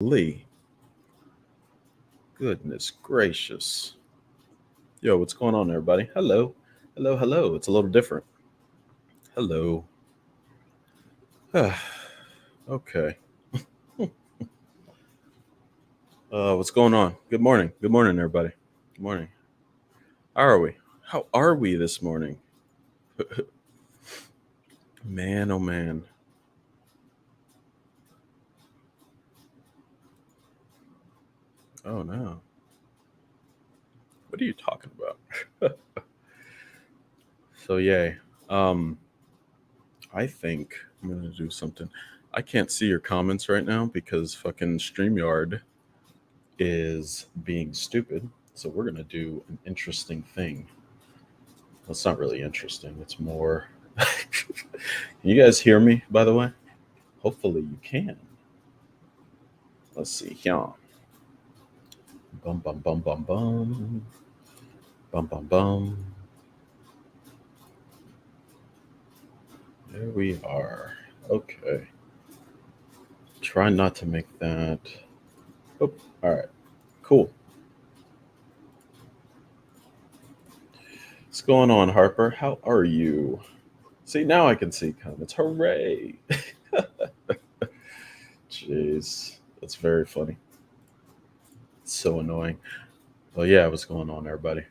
Lee, goodness gracious. Yo, what's going on, everybody? Hello. Hello, hello. It's a little different. Hello. Okay. What's going on? Good morning. Good morning, everybody. Good morning. How are we? How are we this morning? Man, oh man. Oh no. What are you talking about? So yay. Um, I think I'm gonna do something. I can't see your comments right now because fucking StreamYard is being stupid. So we're gonna do an interesting thing. Well, it's not really interesting. It's more. Can you guys hear me, by the way? Hopefully you can. Let's see. Yeah. Bum bum bum bum bum. Bum bum bum. There we are. Okay. Try not to make that. Oh, all right. Cool. What's going on, Harper? How are you? See, now I can see comments. Hooray! Jeez, that's very funny. It's so annoying. Well, yeah, what's going on, everybody?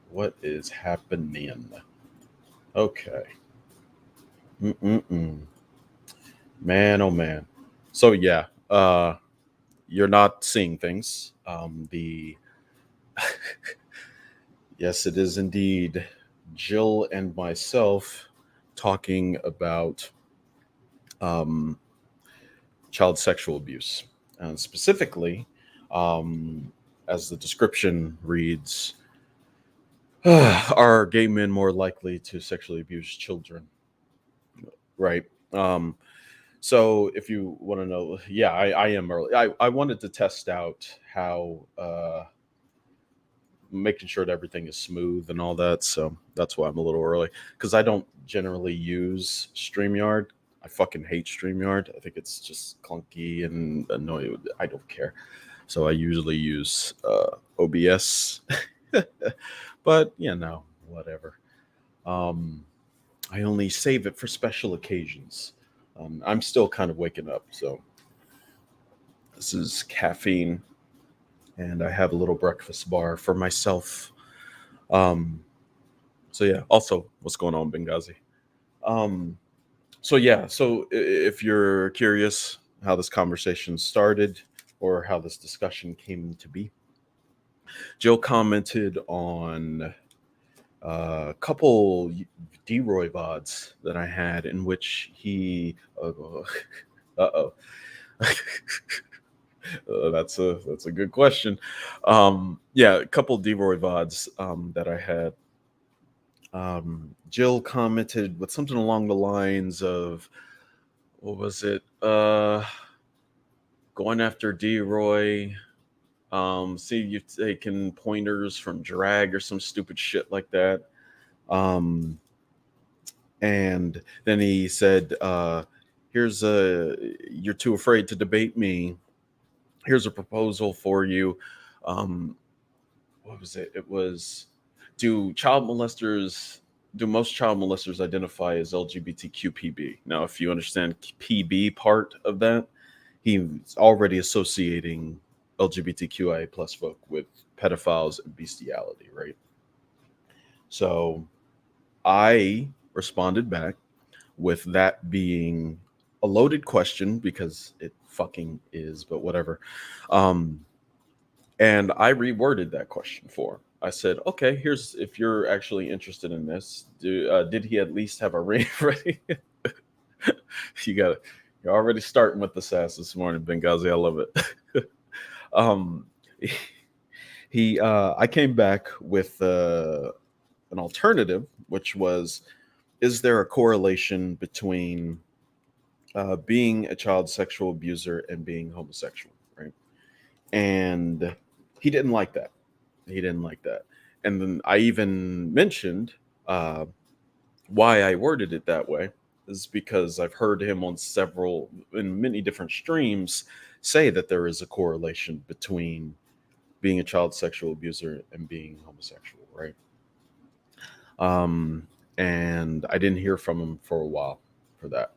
What is happening? Okay. Mm-mm-mm. Man, oh man. So yeah, you're not seeing things. The Yes, it is indeed Jill and myself talking about um, child sexual abuse, and specifically, um, as the description reads, are gay men more likely to sexually abuse children? Right. Um, So if you want to know, yeah, I am early. I wanted to test out how making sure that everything is smooth and all that. So that's why I'm a little early because I don't generally use StreamYard. I fucking hate StreamYard. I think it's just clunky and annoying. I don't care. So I usually use OBS, but whatever. Um, I only save it for special occasions. I'm still kind of waking up, so this is caffeine, and I have a little breakfast bar for myself. Um, so yeah. Also, what's going on, Benghazi? Um, so yeah. So if you're curious how this conversation started or how this discussion came to be, Jill commented on a couple D-Roy VODs that I had in which he. Uh oh. That's a good question. Yeah, a couple D-Roy VODs that I had. Jill commented with something along the lines of, what was it? Going after D-Roy. See, you've taken pointers from drag or some stupid shit like that. Um, and then he said, "Here's a. You're too afraid to debate me. Here's a proposal for you." Um, what was it? It was, do child molesters do most child molesters identify as LGBTQPB? Now, if you understand PB part of that, he's already associating LGBTQIA plus folk with pedophiles and bestiality, right? So I responded back with that being a loaded question because it fucking is, but whatever. Um, And I reworded that question for him. I said, "Okay, here's if you're actually interested in this. Did he at least have a ring ready?" you got You're already starting with the sass this morning, Benghazi. I love it. um, I came back with an alternative, which was, is there a correlation between being a child sexual abuser and being homosexual? Right. And he didn't like that. He didn't like that. And then I even mentioned uh, why I worded it that way is because I've heard him on in many different streams say that there is a correlation between being a child sexual abuser and being homosexual, right? Um, and I didn't hear from him for a while for that.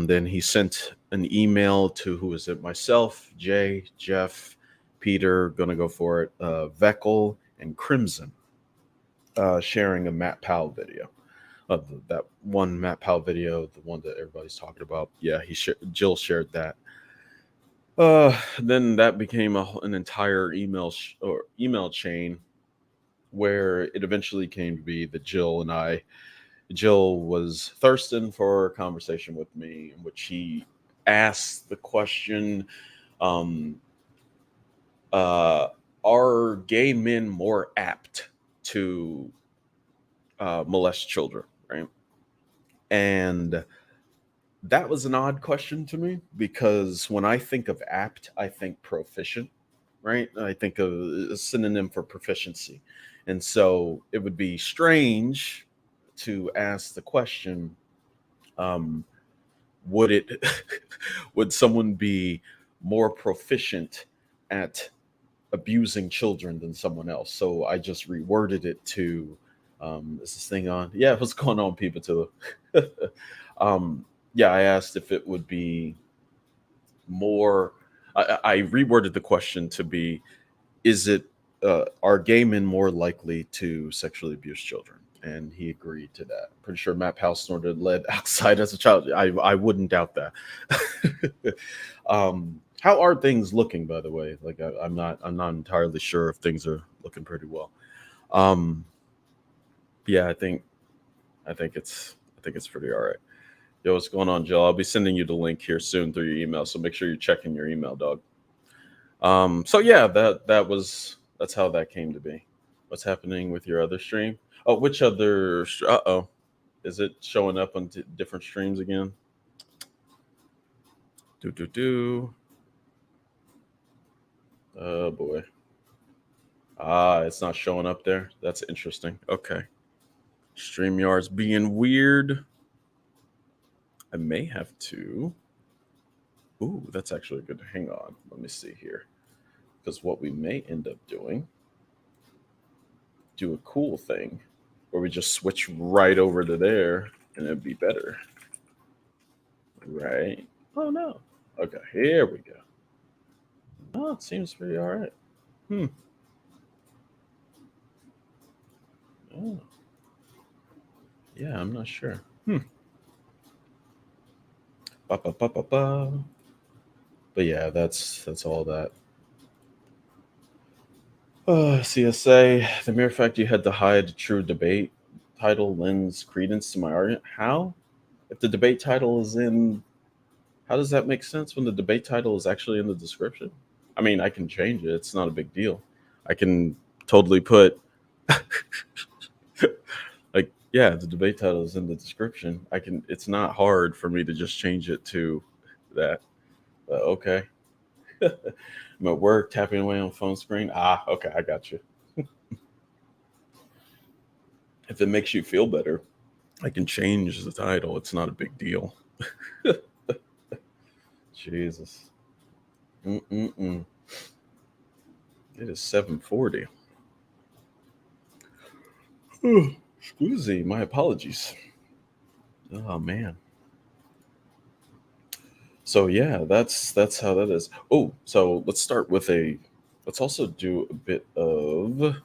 Then he sent an email to who is it? Myself, Jay, Jeff, Peter, gonna go for it, Veckel, and Crimson, sharing a Matt Powell video. That one Matt Powell video, the one that everybody's talking about. Yeah, Jill shared that. Then that became an entire email chain where it eventually came to be that Jill was thirsting for a conversation with me, in which he asked the question, um, uh, are gay men more apt to molest children, right? And that was an odd question to me because when I think of apt, I think proficient, right? I think of a synonym for proficiency. And so it would be strange to ask the question, um, would it would someone be more proficient at abusing children than someone else? So I just reworded it to, is this thing on? Yeah, what's going on, people? To um, yeah, I asked if it would be more. I reworded the question to be: is it are gay men more likely to sexually abuse children? And he agreed to that. Pretty sure Matt Powell snorted lead outside as a child. I wouldn't doubt that. How are things looking, by the way? Like I'm not entirely sure if things are looking pretty well. Um, yeah, I think it's pretty all right. Yo, what's going on, Jill? I'll be sending you the link here soon through your email, so make sure you're checking your email, dog. So yeah, that's how that came to be. What's happening with your other stream? Oh, which other? Uh-oh, is it showing up on different streams again? Do do do. Oh boy. Ah, it's not showing up there. That's interesting. Okay. StreamYard's being weird. I may have to. Ooh, that's actually good. Hang on. Let me see here. Because what we may end up doing, do a cool thing where we just switch right over to there and it'd be better. Right? Oh no. Okay, here we go. Oh, it seems pretty all right. Hmm. Oh, yeah, I'm not sure. Hmm. Ba, ba, ba, ba, ba. But yeah, that's all that. CSA, the mere fact you had to hide the true debate title lends credence to my argument. How? If the debate title is in, how does that make sense when the debate title is actually in the description? I mean, I can change it. It's not a big deal. I can totally put, like, yeah, the debate title is in the description. It's not hard for me to just change it to that. Okay. I'm at work tapping away on phone screen. Ah, okay, I got you. If it makes you feel better, I can change the title. It's not a big deal. Jesus. Mm-mm-mm. It is 7:40. Excuse me. My apologies. Oh man. So yeah, that's how that is. Oh, so let's also do a bit of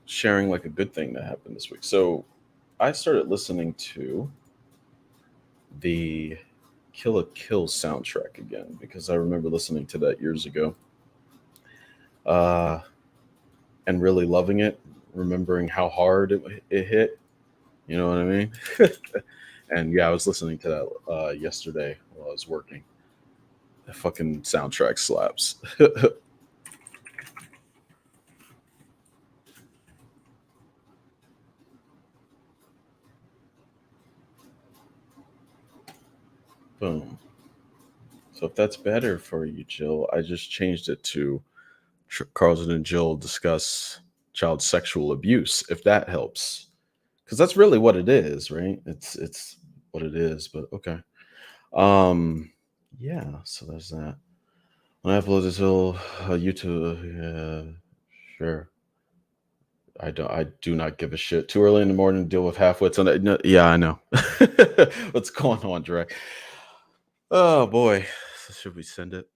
sharing like a good thing that happened this week. So I started listening to the Kill a Kill soundtrack again because I remember listening to that years ago. And really loving it, remembering how hard it hit. You know what I mean? And yeah, I was listening to that yesterday while I was working. The fucking soundtrack slaps. Boom. So if that's better for you, Jill, I just changed it to Carlton and Jill discuss child sexual abuse. If that helps, because that's really what it is, right? It's what it is. But okay. Um, Yeah, so there's that. When I upload this little YouTube, sure. I do not give a shit. Too early in the morning to deal with half-wits on that. No, yeah, I know. What's going on, Dre? Oh boy. So should we send it?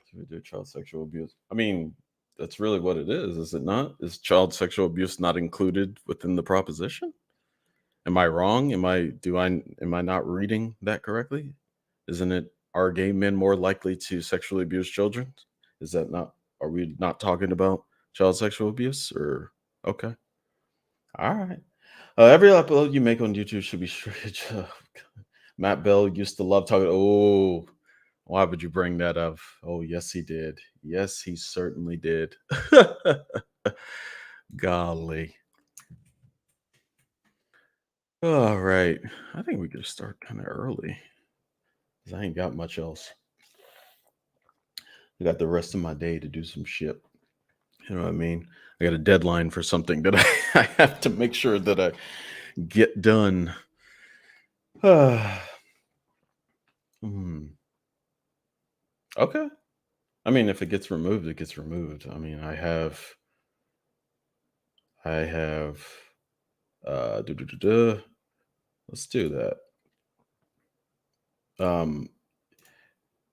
Should we do child sexual abuse? I mean, that's really what it is it not? Is child sexual abuse not included within the proposition? Am I wrong? Am I not reading that correctly? Isn't it, are gay men more likely to sexually abuse children? Is that not, are we not talking about child sexual abuse or okay. All right. Every upload you make on YouTube should be straight. Matt Bell used to love talking. Oh, why would you bring that up? Oh, yes, he did. Yes, he certainly did. Golly. All right. I think we could start kind of early because I ain't got much else. I got the rest of my day to do some shit. You know what I mean? I got a deadline for something that I have to make sure that I get done. Hmm. Okay. I mean, if it gets removed, it gets removed. I mean, I have, duh, duh, duh, duh. Let's do that. Um,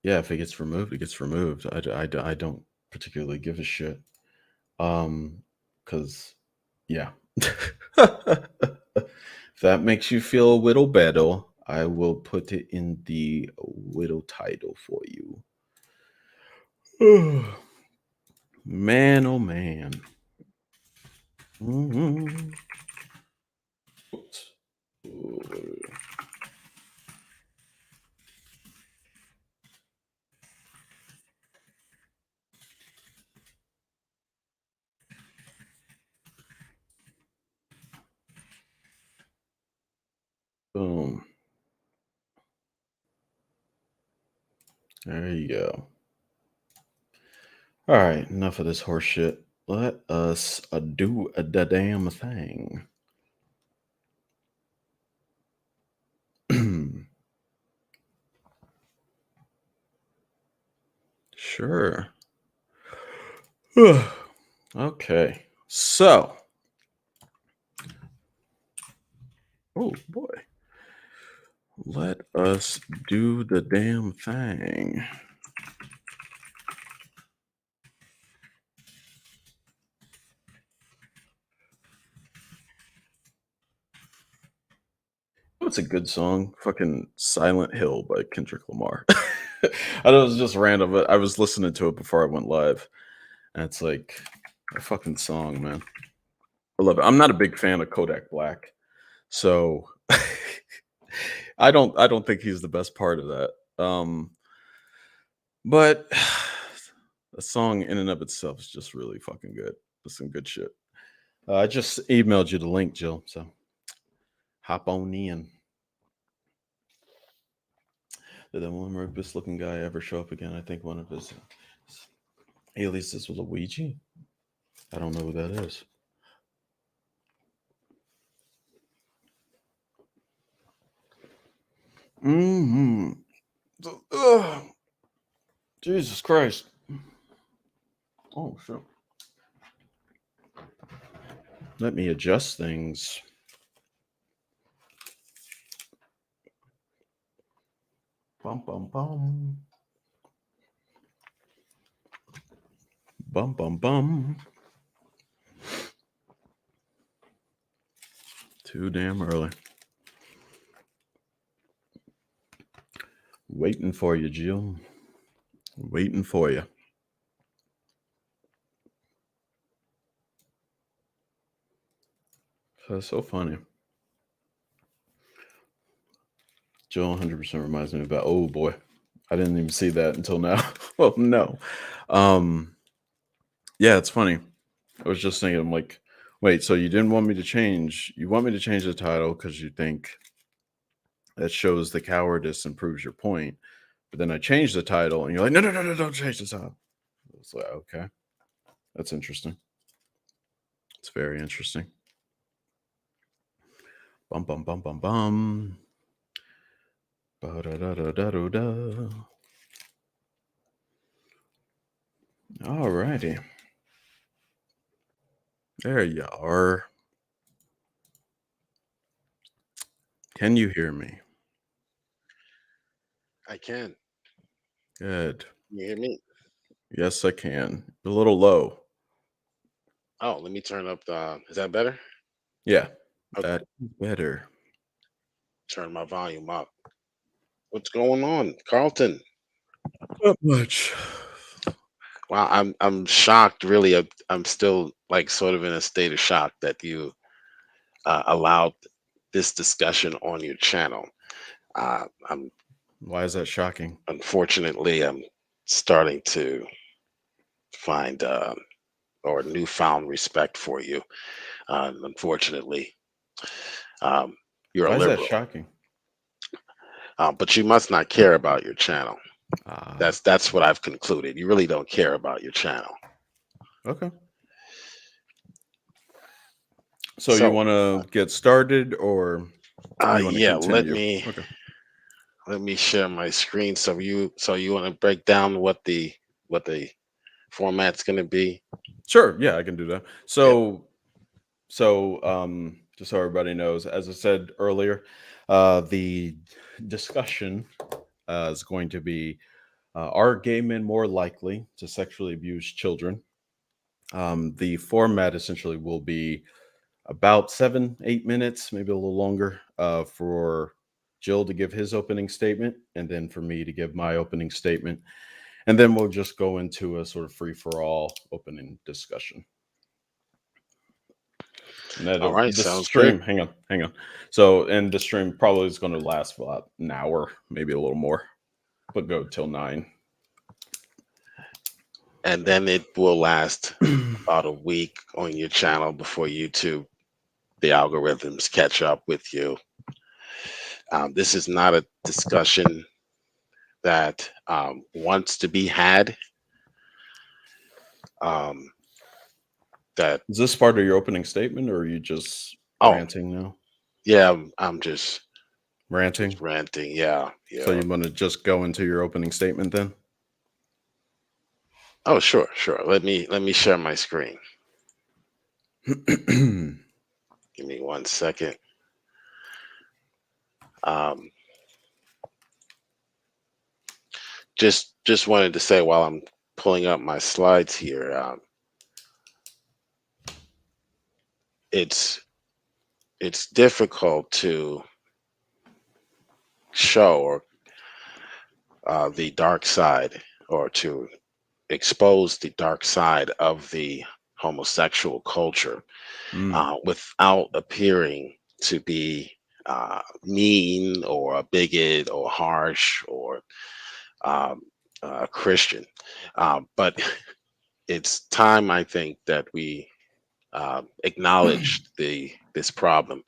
yeah, if it gets removed, it gets removed. I don't particularly give a shit. Cause yeah. If that makes you feel a little better, I will put it in the little title for you. Man, oh man. Mhm. Oops. Boom. There you go. All right, enough of this horse shit. Let us do the damn thing. Sure. Okay. So, oh boy. Let us do the damn thing. What's a good song? Fucking Silent Hill by Kendrick Lamar. I know it was just random, but I was listening to it before I went live. And it's like a fucking song, man. I love it. I'm not a big fan of Kodak Black. So I don't think he's the best part of that. But the song in and of itself is just really fucking good. It's some good shit. I just emailed you the link, Jill. So hop on in. Did that one rapist looking guy ever show up again? I think one of his aliases was Luigi. I don't know who that is. Mm-hmm. Ugh. Jesus Christ. Oh shit. Let me adjust things. Bum bum bum. Bum bum bum. Too damn early. Waiting for you, Jill. Waiting for you. That's so funny. Jill 100% reminds me about, oh boy. I didn't even see that until now. Oh no. Um, yeah, it's funny. I was just thinking, I'm like, wait, so you didn't want me to change? You want me to change the title because you think that shows the cowardice and proves your point. But then I changed the title, and you're like, no, no, no, no, don't change the title. It's like, okay, that's interesting. It's very interesting. Bum bum bum bum bum. Ba-da-da-da-da-da-da. All righty. There you are. Can you hear me? I can. Good. You hear me? Yes, I can. A little low. Oh, let me turn up the. Is that better? Yeah, Okay, that is better. turn my volume up. What's going on, Carlton? Not much. Wow, I'm shocked. Really, I'm still like sort of in a state of shock that you allowed this discussion on your channel. I'm Why is that shocking? unfortunately I'm starting to find or newfound respect for you. Unfortunately, um, you're a Why is that liberal, shocking? but you must not care about your channel. Ah, That's what I've concluded. You really don't care about your channel. okay. So you So, want to get started or you want to yeah, continue? Okay. let me share my screen. So you want to break down what the format's going to be? Sure. Yeah, I can do that. Yep. Just so everybody knows, as I said earlier, the discussion is going to be are gay men more likely to sexually abuse children? The format essentially will be about 7, 8 minutes, maybe a little longer, for Jill to give his opening statement, and then for me to give my opening statement. And then we'll just go into a sort of free for all opening discussion. And All that right, the sounds great. stream, hang on. So, and the stream probably is going to last for about an hour, maybe a little more, but go till 9. And then it will last about a week on your channel before YouTube, the algorithms catch up with you. This is not a discussion that wants to be had. Um, that Is this part of your opening statement, or are you just oh ranting now? yeah, I'm just Ranting. ranting. Yeah, So yeah. you want to just go into your opening statement then? Oh sure, sure. Let me share my screen. Give me 1 second. Um, just wanted to say while I'm pulling up my slides here, it's it's difficult to show or the dark side or to expose the dark side of the homosexual culture Mm, without appearing to be mean or a bigot or harsh or um, a Christian. But it's time, I think, that we acknowledge this problem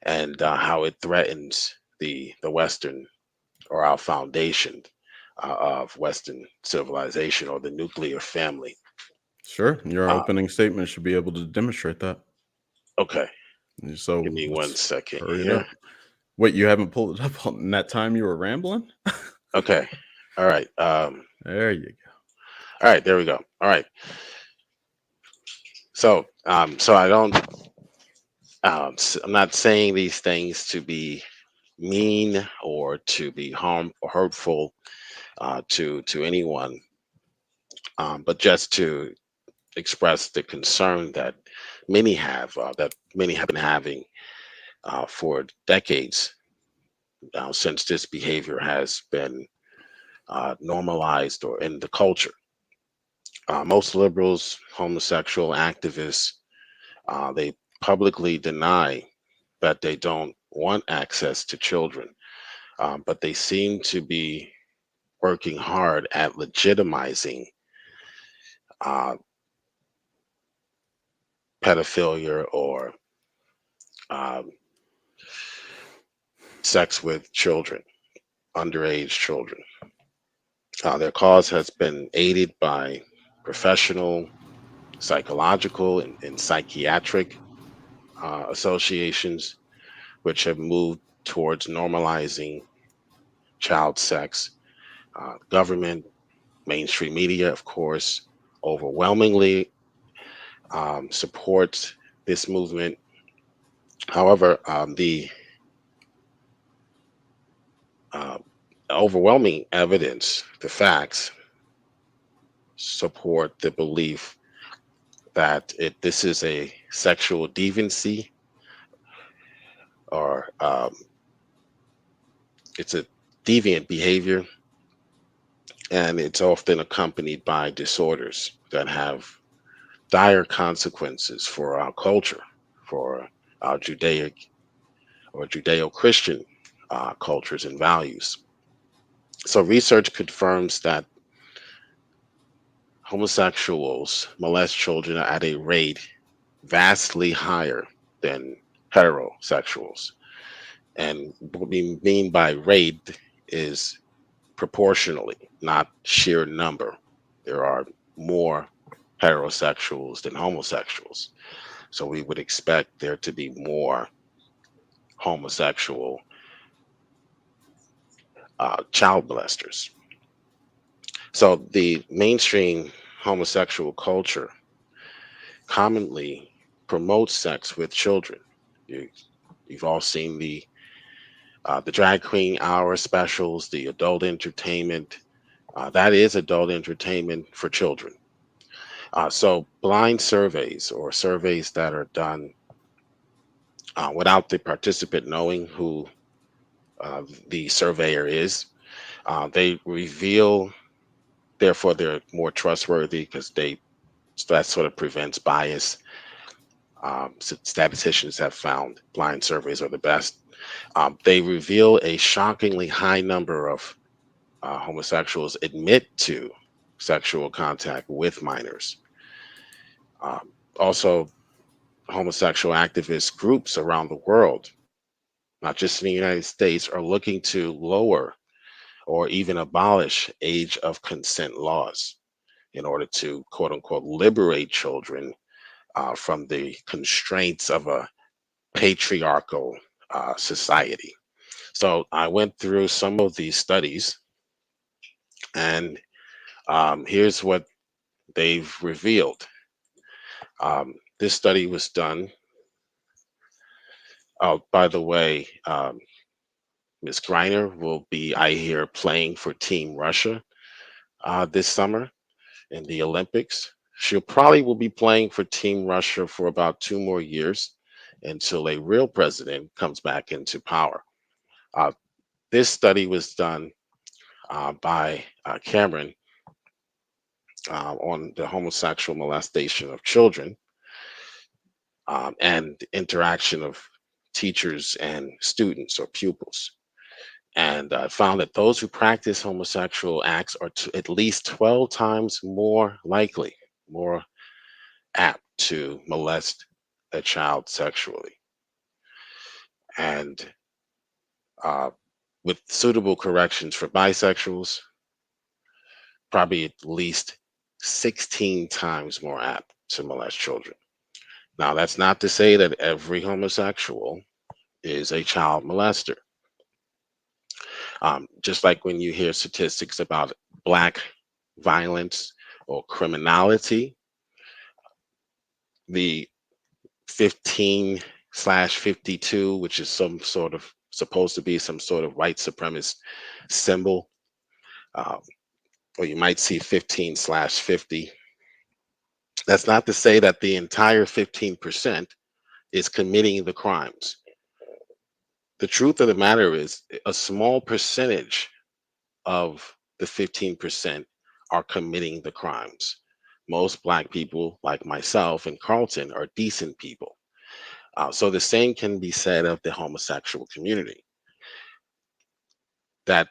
and how it threatens the Western or our foundation of Western civilization or the nuclear family. sure. Your Uh, opening statement should be able to demonstrate that. okay, give So me one let's second hurry it here. up. Wait, you haven't pulled it up on that time you were rambling? Okay, all right. There you All right, there we go. All right. So I don't. I'm not saying these things to be mean or to be harm or hurtful to anyone, but just to express the concern that many have been having for decades since this behavior has been normalized or in the culture. Most liberals, homosexual activists, they publicly deny that they don't want access to children, but they seem to be working hard at legitimizing uh, pedophilia or um, sex with children, underage children. Their cause has been aided by professional, psychological, and psychiatric associations, which have moved towards normalizing child sex. Government, mainstream media, of course. overwhelmingly supports this movement. However, the uh, overwhelming evidence, the facts, support the belief that this is a sexual deviancy, or it's a deviant behavior, and it's often accompanied by disorders that have dire consequences for our culture, for our Judaic or Judeo Christian cultures and values. So, research confirms that homosexuals molest children at a rate vastly higher than heterosexuals. And what we mean by rate is proportionally, not sheer number. There are more heterosexuals than homosexuals. So we would expect there to be more homosexual child molesters. So the mainstream homosexual culture commonly promotes sex with children. You, you've all seen the drag queen hour specials, the adult entertainment. That is adult entertainment for children. So blind surveys, or surveys that are done without the participant knowing who the surveyor is, they reveal. Therefore, they're more trustworthy because that sort of prevents bias. Statisticians have found blind surveys are the best. They reveal a shockingly high number of homosexuals admit to sexual contact with minors. Also, homosexual activist groups around the world, not just in the United States, are looking to lower or even abolish age of consent laws in order to, quote unquote, liberate children from the constraints of a patriarchal society. So I went through some of these studies, and here's what they've revealed. This study was done. Oh, by the way, Ms. Griner will be, I hear, playing for Team Russia this summer in the Olympics. She'll probably will be playing for Team Russia for about 2 more years until a real president comes back into power. Uh, this study was done by Cameron on the homosexual molestation of children, and the interaction of teachers and students or pupils. And found that those who practice homosexual acts are at least 12 times more likely, more apt to molest a child sexually. And uh, with suitable corrections for bisexuals, probably at least 16 times more apt to molest children. Now, that's not to say that every homosexual is a child molester. Just like when you hear statistics about Black violence or criminality, the 15/52, which is some sort of supposed to be some sort of white supremacist symbol, um, or you might see 15/50. That's not to say that the entire 15% is committing the crimes. The truth of the matter is, a small percentage of the 15% are committing the crimes. Most Black people, like myself and Carlton, are decent people. So the same can be said of the homosexual community, that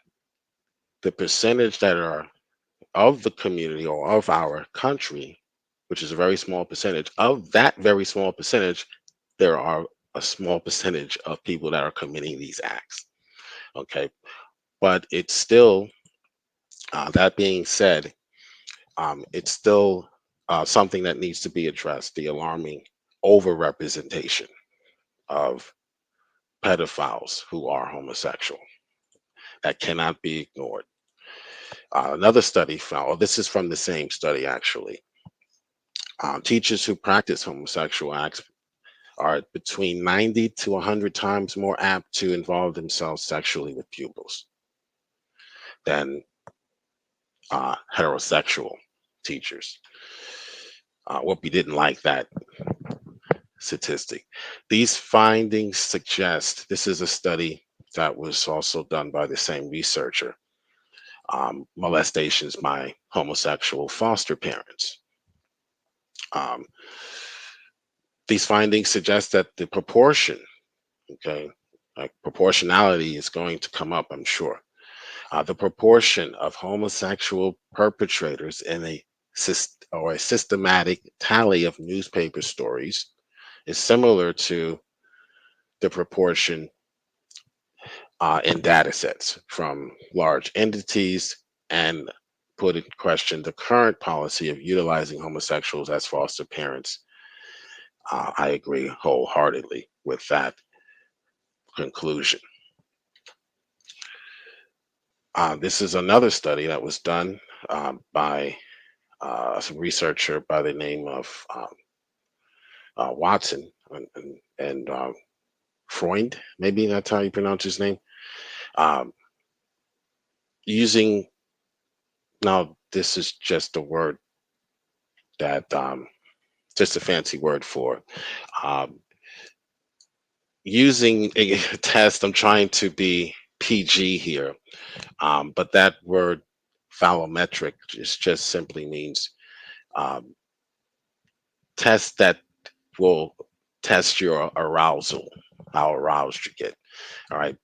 the percentage that are of the community or of our country, which is a very small percentage, of that very small percentage, there are a small percentage of people that are committing these acts. Okay. But it's still, that being said, it's still something that needs to be addressed, the alarming overrepresentation of pedophiles who are homosexual. That cannot be ignored. Another study found, oh, this is from the same study actually. Teachers who practice homosexual acts are between 90 to 100 times more apt to involve themselves sexually with pupils than heterosexual teachers. Whoopi didn't like that statistic. These findings suggest this is a study that was also done by the same researcher, molestations by homosexual foster parents. Um, these findings suggest that the proportion, okay, like proportionality is going to come up, I'm sure. The proportion of homosexual perpetrators in a systematic tally of newspaper stories is similar to the proportion in data sets from large entities, and put in question the current policy of utilizing homosexuals as foster parents. I agree wholeheartedly with that conclusion. This is another study that was done by a researcher by the name of Watson and Freund, maybe that's how you pronounce his name. Um, using Now, this is just a word that just a fancy word for um, using a test. I'm trying to be PG here, but that word phallometric just simply means um, test that will test your arousal, how aroused you get. All right.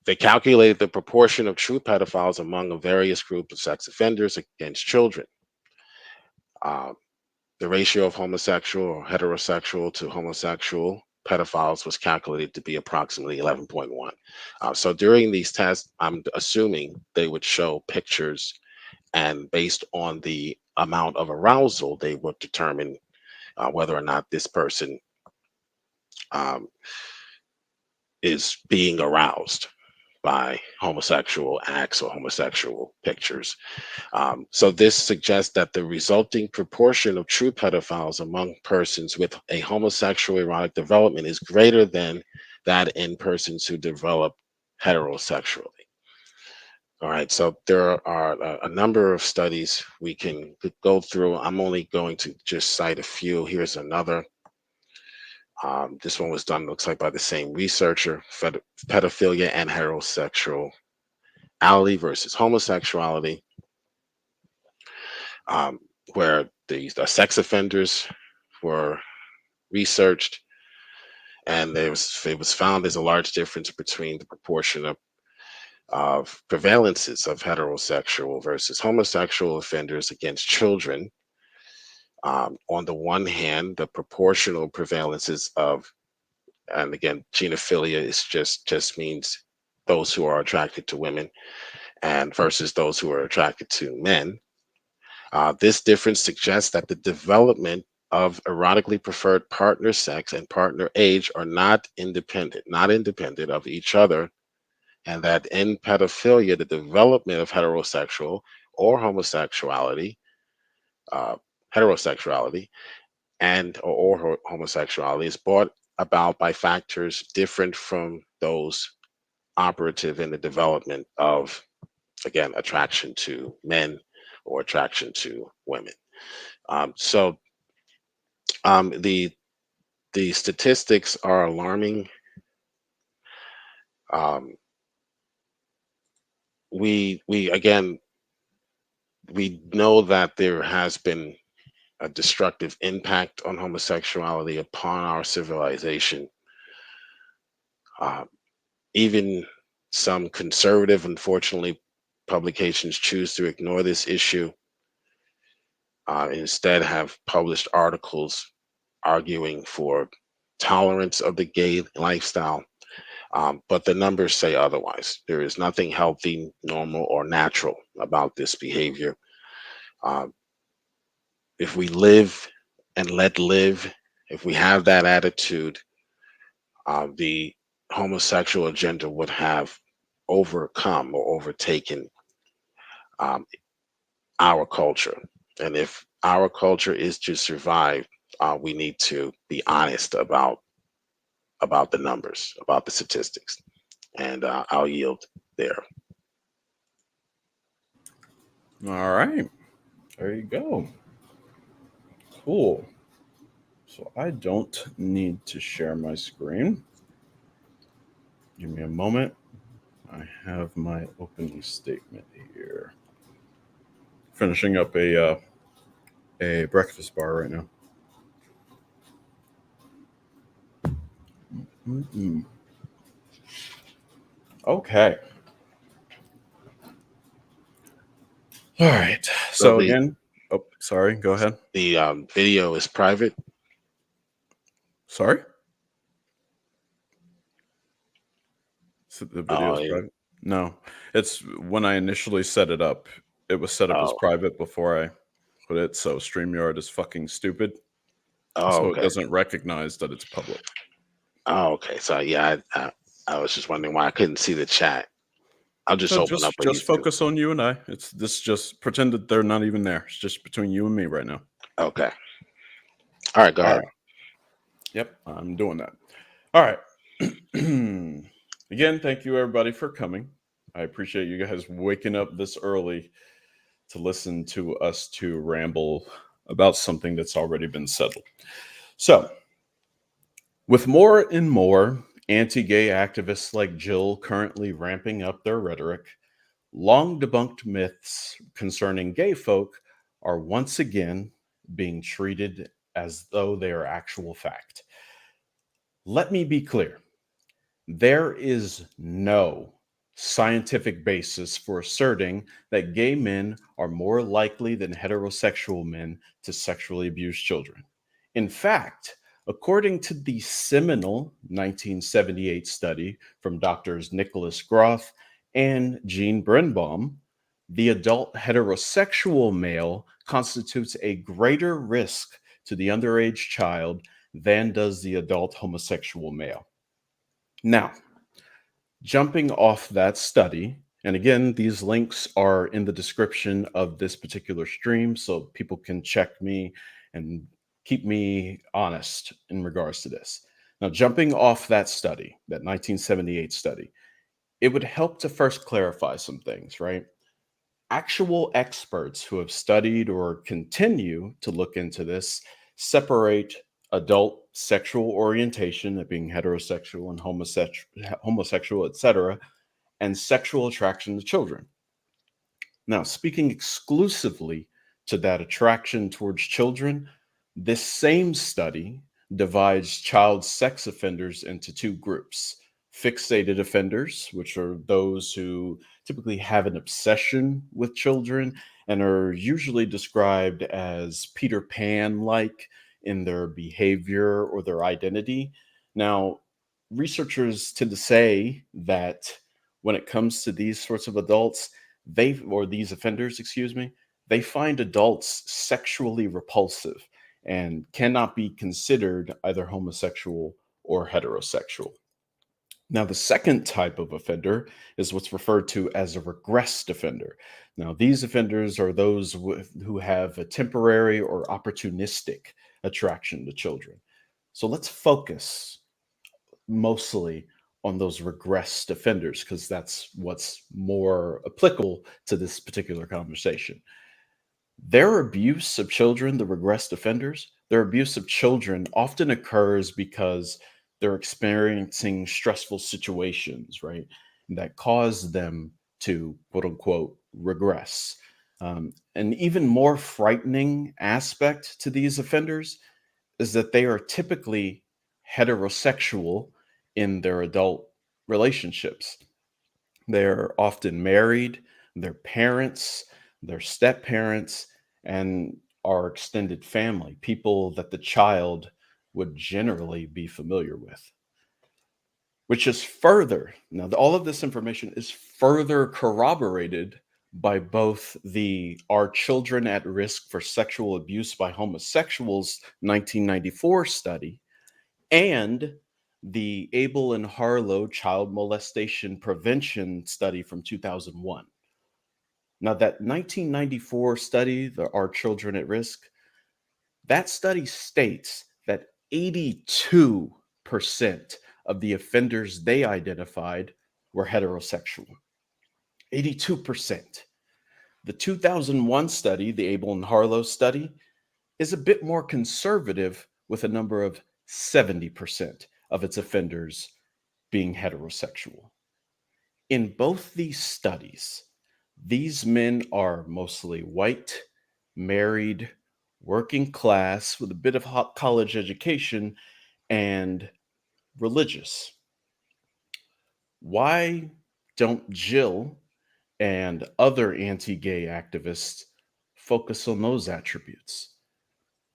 They calculated the proportion of true pedophiles among a various group of sex offenders against children. Uh, the ratio of homosexual or heterosexual to homosexual pedophiles was calculated to be approximately 11.1. So during these tests, I'm assuming they would show pictures, and based on the amount of arousal, they would determine whether or not this person um, is being aroused by homosexual acts or homosexual pictures. So this suggests that the resulting proportion of true pedophiles among persons with a homosexual erotic development is greater than that in persons who develop heterosexually. All right, so there are a number of studies we can go through. I'm only going to just cite a few. Here's another. This one was done, looks like, by the same researcher: pedophilia and heterosexuality versus homosexuality, um, where the sex offenders were researched, and it was found there's a large difference between the proportion of prevalences of heterosexual versus homosexual offenders against children. On the one hand, the proportional prevalences of, and again, genophilia is just means those who are attracted to women, and versus those who are attracted to men. This difference suggests that the development of erotically preferred partner sex and partner age are not independent of each other, and that in pedophilia, the development of heterosexual or uh, heterosexuality or homosexuality is brought about by factors different from those operative in the development of, again, attraction to men or attraction to women. So the statistics are alarming. Um, we again, we know that there has been a destructive impact on homosexuality upon our civilization. Uh, Even some conservative, unfortunately, publications choose to ignore this issue. Instead, have published articles arguing for tolerance of the gay lifestyle. But the numbers say otherwise. There is nothing healthy, normal, or natural about this behavior. Um, if we live and let live, if we have that attitude, the homosexual agenda would have overcome or overtaken um, our culture. And if our culture is to survive, we need to be honest about the numbers, about the statistics, and I'll yield there. All right. There you go. Cool. So I don't need to share my screen. Give me a moment. I have my opening statement here. Finishing up a breakfast bar right now. Mm-mm. Okay. All right. So So again, oh, sorry. Go ahead. the video is private. Sorry. So the video Oh, is private. No, it's when I initially set it up. It was set up as oh, private before I put it. So StreamYard is fucking stupid. oh, So it okay. doesn't recognize that it's public. Oh, okay. So yeah, I was just wondering why I couldn't see the chat. I'll just So open up a just YouTube. focus on you and I. It's this just pretend that they're not even there. It's just between you and me right now. Okay. All right. Go All ahead. right. Yep, I'm doing that. All right. Again, thank you everybody for coming. I appreciate you guys waking up this early to listen to us to ramble about something that's already been settled. So, with more and more anti gay activists like Jill currently ramping up their rhetoric, long debunked myths concerning gay folk are once again being treated as though they are actual fact. Let me be clear, there is no scientific basis for asserting that gay men are more likely than heterosexual men to sexually abuse children. In fact, according to the seminal 1978 study from doctors Nicholas Groth and Jean Brenbaum, the adult heterosexual male constitutes a greater risk to the underage child than does the adult homosexual male. Now, jumping off that study, and again, these links are in the description of this particular stream, so people can check me and keep me honest in regards to this. Now, jumping off that study, that 1978 study, it would help to first clarify some things, right? Actual experts who have studied or continue to look into this separate adult sexual orientation, that being heterosexual and homosexual, etc., and sexual attraction to children. Now, speaking exclusively to that attraction towards children, this same study divides child sex offenders into two groups: fixated offenders, which are those who typically have an obsession with children and are usually described as Peter Pan like in their behavior or their identity. Now, researchers tend to say that when it comes to these sorts of adults, they or these offenders, excuse me, they find adults sexually repulsive and cannot be considered either homosexual or heterosexual. Now, the second type of offender is what's referred to as a regressed offender. Now, these offenders are those who have a temporary or opportunistic attraction to children. So let's focus mostly on those regressed offenders because that's what's more applicable to this particular conversation. Their abuse of children, the regressed offenders, their abuse of children often occurs because they're experiencing stressful situations, right? That cause them to quote unquote regress. An even more frightening aspect to these offenders is that they are typically heterosexual in their adult relationships. They're often married, their parents, their step parents, and our extended family, people that the child would generally be familiar with. Which is further, now all of this information is further corroborated by both the Are Children at Risk for Sexual Abuse by Homosexuals 1994 study and the Abel and Harlow Child Molestation Prevention study from 2001. Now, that 1994 study, the Are Children at Risk, that study states that 82% of the offenders they identified were heterosexual. 82%. The 2001 study, the Abel and Harlow study, is a bit more conservative with a number of 70% of its offenders being heterosexual. In both these studies, these men are mostly white, married, working class with a bit of college education, and religious. Why don't Jill and other anti gay activists focus on those attributes?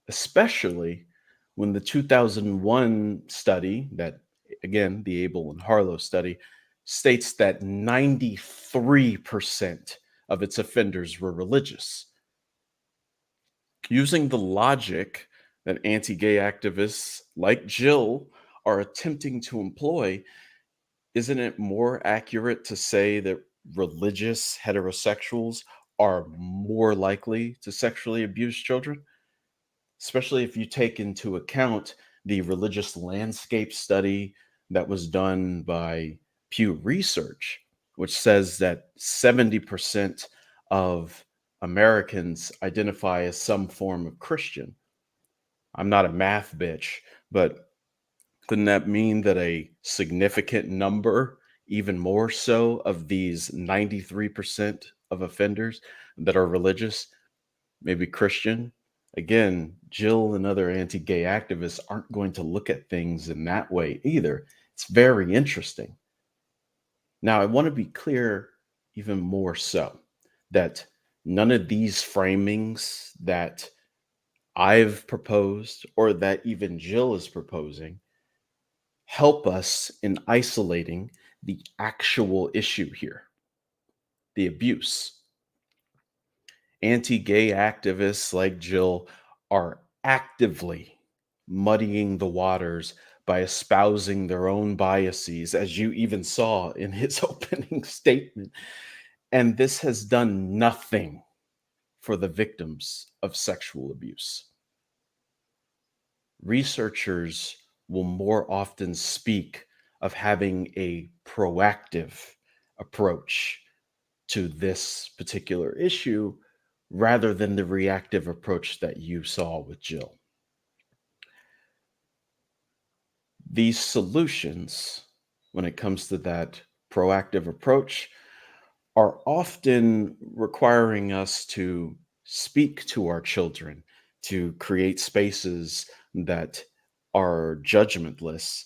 Especially when the 2001 study, that again, the Abel and Harlow study, states that 93% of its offenders were religious. Using the logic that anti gay activists like Jill are attempting to employ, isn't it more accurate to say that religious heterosexuals are more likely to sexually abuse children? Especially if you take into account the religious landscape study that was done by Pew Research, which says that 70% of Americans identify as some form of Christian. I'm not a math bitch, but couldn't that mean that a significant number, even more so, of these 93% of offenders that are religious, maybe Christian? Again, Jill and other anti gay activists aren't going to look at things in that way either. It's very interesting. Now, I want to be clear even more so that none of these framings that I've proposed or that even Jill is proposing help us in isolating the actual issue here, the abuse. Anti gay activists like Jill are actively muddying the waters by espousing their own biases, as you even saw in his opening statement. And this has done nothing for the victims of sexual abuse. Researchers will more often speak of having a proactive approach to this particular issue rather than the reactive approach that you saw with Jill. These solutions, when it comes to that proactive approach, are often requiring us to speak to our children, to create spaces that are judgmentless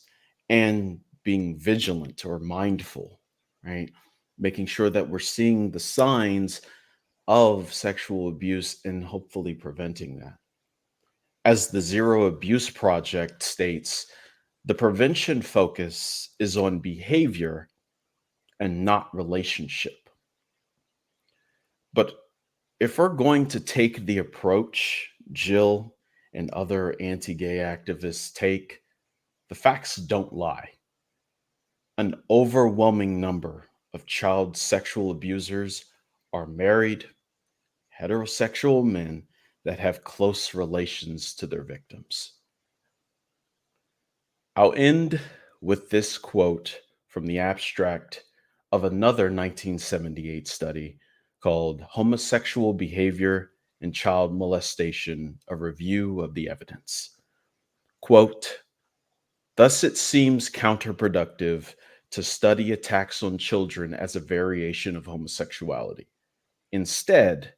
and being vigilant or mindful, right? Making sure that we're seeing the signs of sexual abuse and hopefully preventing that. As the Zero Abuse Project states, the prevention focus is on behavior and not relationship. But if we're going to take the approach Jill and other anti gay activists take, the facts don't lie. An overwhelming number of child sexual abusers are married, heterosexual men that have close relations to their victims. I'll end with this quote from the abstract of another 1978 study called Homosexual Behavior and Child Molestation, a Review of the Evidence. Quote, thus it seems counterproductive to study attacks on children as a variation of homosexuality. Instead,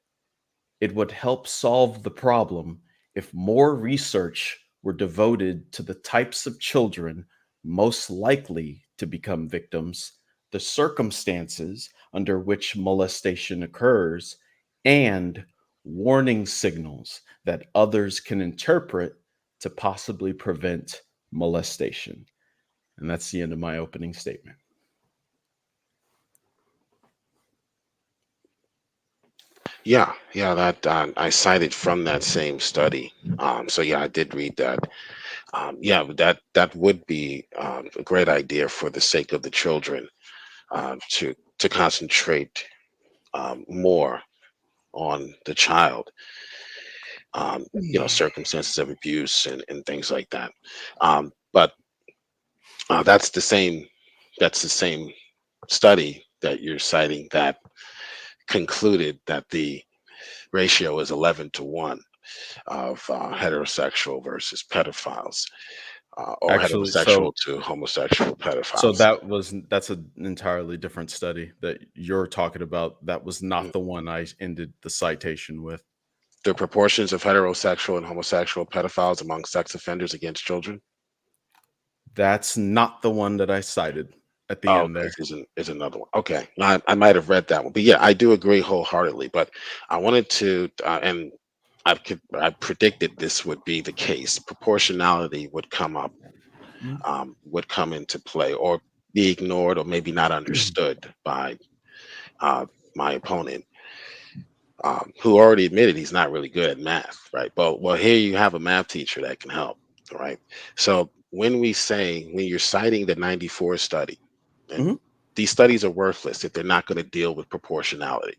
it would help solve the problem if more research were devoted to the types of children most likely to become victims, the circumstances under which molestation occurs, and warning signals that others can interpret to possibly prevent molestation. And that's the end of my opening statement. Yeah, that I cited from that same study. So yeah, I did read that. Yeah, that would be a great idea for the sake of the children to concentrate more. on the child, circumstances of abuse and things like that. But that's the same. That's the same study that you're citing that concluded that the ratio is 11-1 of heterosexual versus pedophiles, or Actually, heterosexual to homosexual so pedophiles. that's an entirely different study that you're talking about. That was Mm. not the one I ended the citation with. The proportions of heterosexual and homosexual pedophiles among sex offenders against children. That's not the one that I cited at the Oh, end okay, there. is another one. Okay, I might have read that one, but yeah, I do agree wholeheartedly. But I wanted to, and I predicted this would be the case. Proportionality would come up, Mm. would come into play, or be ignored, or maybe not understood by uh, my opponent, who already admitted he's not really good at math, right? But well, here you have a math teacher that can help, all right? So when you're citing the '94 study, and Mhm. these studies are worthless if they're not going to deal with proportionality.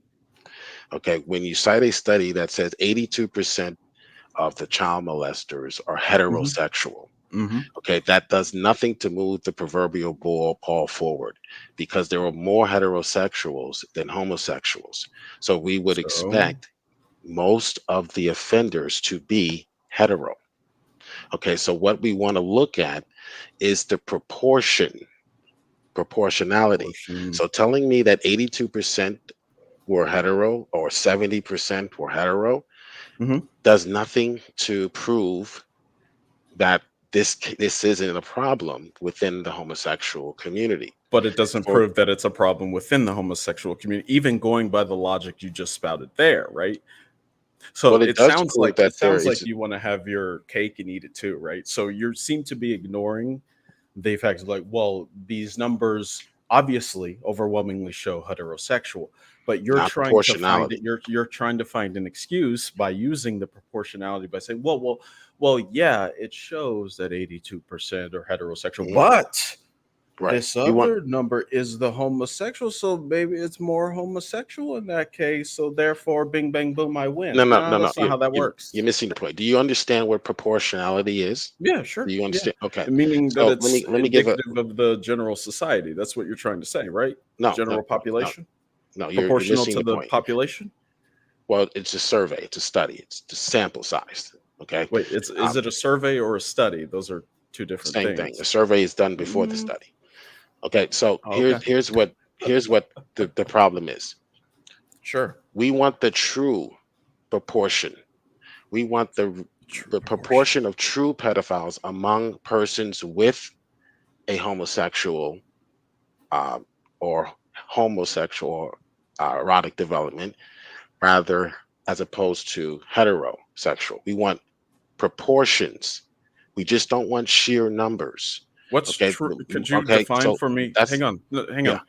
Okay, when you cite a study that says 82% of the child molesters are Mhm. heterosexual, Mhm. okay, that does nothing to move the proverbial ball forward, because there are more heterosexuals than homosexuals. So we would So, expect most of the offenders to be hetero. Okay, so what we want to look at is the proportionality. proportion. So telling me that 82% were hetero or 70% were hetero Mhm. does nothing to prove that this isn't a problem within the homosexual community. But it doesn't For prove that it's a problem within the homosexual community, even going by the logic you just spouted there, right? So Well, it does prove that it there sounds like is. you want to have your cake and eat it too, right? So you seem to be ignoring the fact of like, well, these numbers obviously overwhelmingly show heterosexual, but you're Not trying to find it. proportionality. You're trying to find an excuse by using the proportionality by saying, well, yeah, it shows that 82% are heterosexual, Mhm. but Right. this You want other number is the homosexual, so maybe it's more homosexual in that case. So therefore, bing bang boom, I no, win. no, No, no, no. that's not how that You're works. missing the point. Do you understand what proportionality is? Yeah, Do sure. you Yeah. understand? Okay. Meaning that So it's let me give a indicative of the general society. That's what you're trying to say, right? no, no, General no, no, population? no. You're Proportional missing to the the point. population? Well, it's a survey. It's a study. It's the sample size. Okay. Wait, is Um, it a survey or a study? Those are two different Same thing. A things. survey is done before the Mm, study. Okay. So okay. here's what the problem is. Sure. We want the true proportion. We want True the proportion. proportion of true pedophiles among persons with a homosexual, uh, or homosexual erotic development, rather, as opposed to heterosexual. We want proportions. We just don't want sheer numbers. What's Okay. true? Could you Okay. define So for me? that's Hang on, hang yeah. on.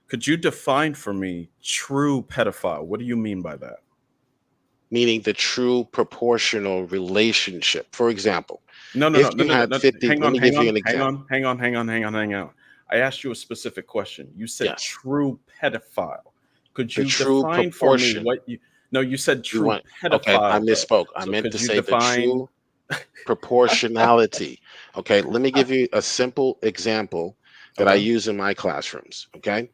Could you define for me true pedophile? What do you mean by that? Meaning the true proportional relationship. For example, No, no, if no, no, you no, no. had no. 50, Hang let on, me hang give you on, an hang example. on, hang on, hang on, hang on, hang on. I asked you a specific question. You said Yes, true pedophile. Could the you true define for me proportion. what you? No, you said You true want, okay, I pedophile though. misspoke. I So meant to could you say the define? true proportionality. Okay, let me give you a simple example that I Okay. use in my classrooms. Okay,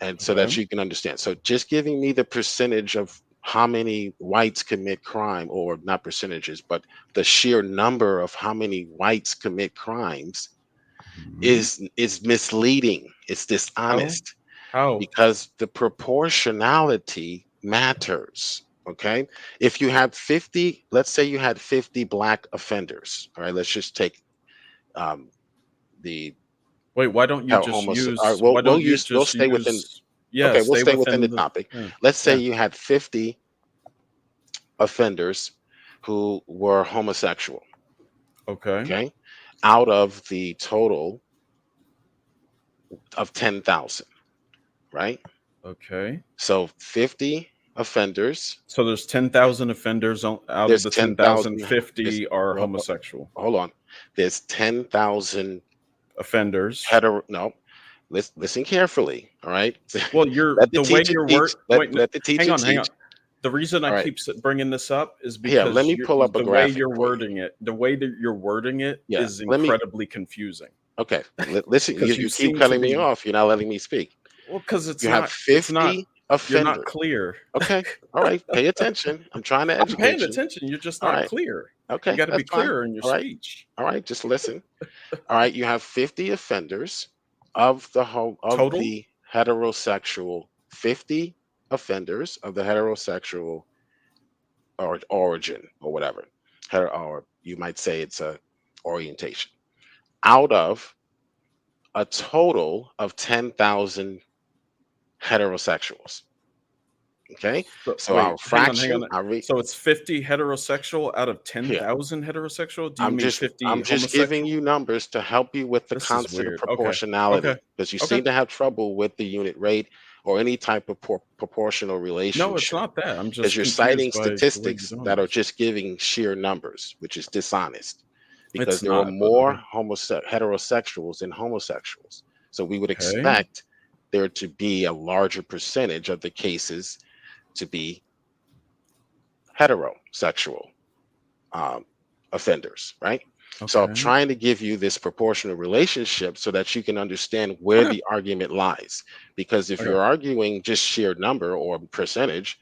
and so that Okay. you can understand. So just giving me the percentage of how many whites commit crime, or not percentages, but the sheer number of how many whites commit crimes Mhm. is misleading. It's How? dishonest, How? because the proportionality matters. Okay, if you had 50, let's say you had 50 black offenders. All right, let's just take um, the Wait, why don't you how just homos. All right, use? Why don't you we'll just stay within. use? Yeah, Okay, we'll stay stay within the within the. topic. Yeah. Let's say Yeah. you had 50 offenders who were homosexual. Okay. Okay, out of the total of 10,000, right? Okay. So 50 offenders. So there's 10,000 offenders out of There's the 10,000, 10,000. There's 50 are well, homosexual hold on. There's 10,000 offenders. hetero. No, listen carefully. All right. Well, you're Let the the way teacher your teach. word. Wait, Let the hang teacher on, hang on. teach. The reason I All right. keep bringing this up is Here, let because me pull up a the way graphic you're for you. wording it, Yeah. is Let me. incredibly confusing Okay. Listen. because you You keep seem to cutting me be, off. You're not letting me speak. well, because You have it's not, 50 you're not offenders. clear. Okay. All right. Pay attention. I'm trying to I'm paying educate you. attention. You're just All not right. clear. You Okay. got to be That's fine. clearer in your All right. speech. All right. Just listen. All right. You have 50 offenders of Total? the heterosexual, 50 offenders of the heterosexual or origin or whatever. Or you might say it's a orientation. Out of a total of 10,000 heterosexuals. Okay. So, So our wait, hang fraction, on. So it's 50 heterosexual out of here. 10,000 heterosexual? Do you mean 50 I'm just giving homosexual? you numbers to help you with the This is concept of weird. Okay. Okay. proportionality because you Okay. seem to have trouble with the unit rate or any type of proportional No, it's relationship not that. I'm because just you're confused citing by the way you're statistics doing that are this. just giving sheer numbers, which is dishonest because It's there are not, but more okay. heterosexuals than homosexuals. So we would Okay. expect there to be a larger percentage of the cases to be heterosexual um, offenders, right? So I'm Okay. trying to give you this proportional relationship so that you can understand where Okay. the argument lies. Because if Okay. you're arguing just sheer number or percentage,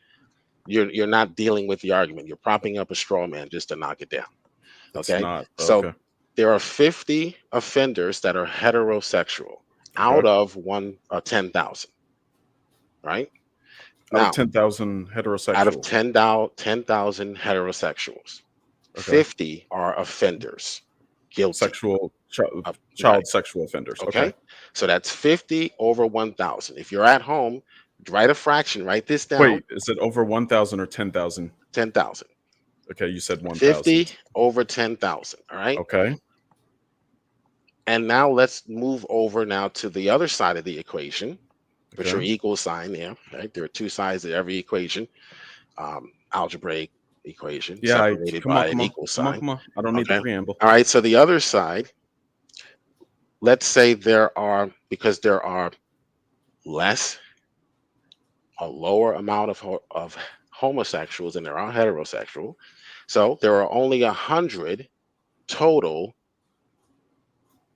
you're not dealing with the argument. You're propping up a straw man just to knock it down. It's Okay. not. So Okay. there are 50 offenders that are heterosexual out Okay. of 10,000, right? Out of Now, 10,000 out of heterosexual. 10,000 heterosexuals, Okay. 50 are offenders guilty of, right. Child sexual offenders. Okay. Okay. So that's 50 over 1,000. If you're at home, write a fraction, write this down. Wait, is it over 1,000 or 10,000? 10,000. Okay, you said 50 1,000. over 10,000. All right. Okay. And now let's move over now to the other side of the equation, which are Okay. equal sign there. Right. There are two sides of every equation, algebraic equation Yeah, separated come on, by an come on. equal Come on, sign. come on. I don't need the Okay. preamble. All right. So the other side, let's say because there are less, a lower amount of homosexuals than there are heterosexual. So there are only 100 total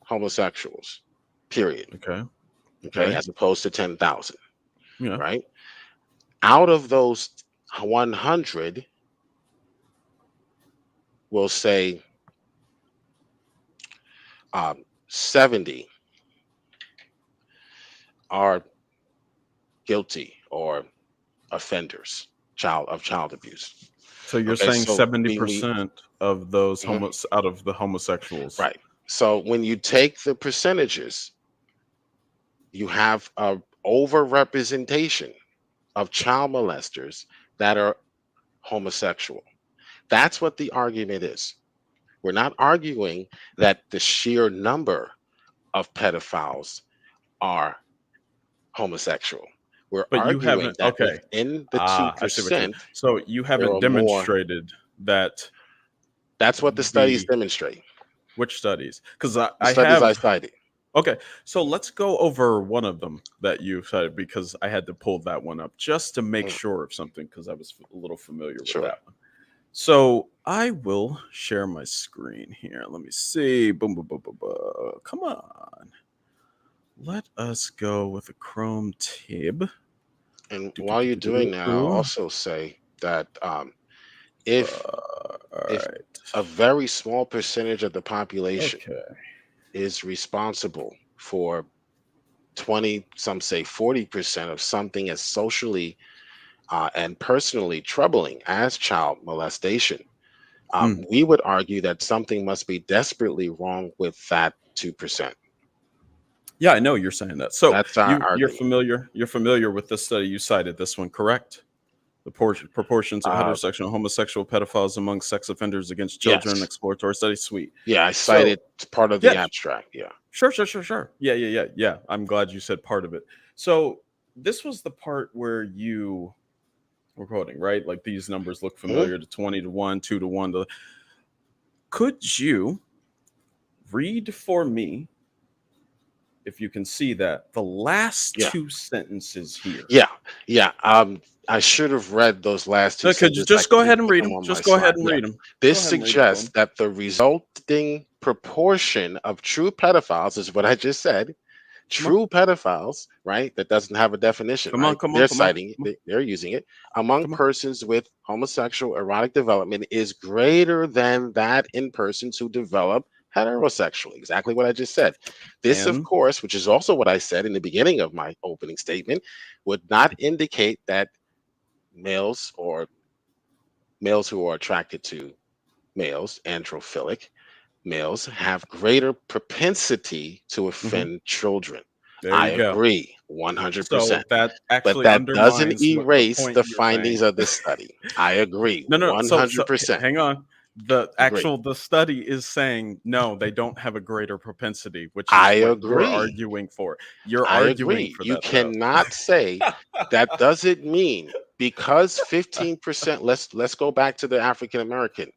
homosexuals, period. Okay. Okay, Okay. as opposed to 10,000, Yeah. right? Out of those 100, we'll say 70 are guilty or offenders child abuse. So you're Okay, saying so we 70% of those mhm, out of the homosexuals. right. So when you take the percentages, you have a overrepresentation of child molesters that are homosexual. That's what the argument is. We're not arguing that the sheer number of pedophiles are homosexual. We're But you arguing haven't. that Okay. within the Ah, I see what you. 2%, So you there haven't are more. demonstrated that That's what the studies the demonstrate. which studies? Because The I studies I have. cited. Okay, so let's go over one of them that you cited because I had to pull that one up just to make Mm, sure of something because I was a little familiar with sure. that one. So I will share my screen here. Let me see. Boom, boom, boom, boom, boom. Come on. Let us go with a Chrome tab. And Do, do, while do, you're do, do, doing that, I'll do. also say that if All if right. a very small percentage of the population Okay. is responsible for 20, some say 40% of something as socially and personally troubling as child molestation, Mm. we would argue that something must be desperately wrong with that 2%. Yeah, I know you're saying that. So That's our you're argument. familiar. You're familiar with this study. You cited this one, correct? The proportions of Uh, heterosexual and homosexual pedophiles among sex offenders against children, yes. exploratory study. Sweet. Yeah, I So cited part of the yes, abstract. Yeah. sure, sure, sure, sure. Yeah, yeah, yeah, yeah. I'm glad you said part of it. So this was the part where you were quoting, right? Like these numbers look Mhm. familiar to 20 to 1, 2 to 1. Could you read for me if you can see that the last Yeah. two sentences here. Yeah. Yeah. I should have read those last two Okay, sentences. I just go couldn't ahead and put read them them. on my Just go ahead slide. and Yeah. read them. Go This ahead and read them to suggests him. that the resulting proportion of true pedophiles is what I just said. Come on, True pedophiles, right? That doesn't have a definition, come on, right? come on, They're come on, citing it, come on, they're using it among come on. persons with homosexual erotic development is greater than that in persons who develop heterosexually. Exactly what I just said. This, of And course, which is also what I said in the beginning of my opening statement, would not indicate that males or males who are attracted to males, androphilic males, have greater propensity to mhm, offend children. there I you go. agree 100%. So that But actually that doesn't undermines what the erase point the you're saying. findings of the study. I agree No, no. So 100%. hang on. Agree. The study is saying no, they don't have a greater propensity, which I is what you're agree. arguing for. You're I arguing agree. for You that though. cannot say that doesn't mean because 15%, let's go back to the African American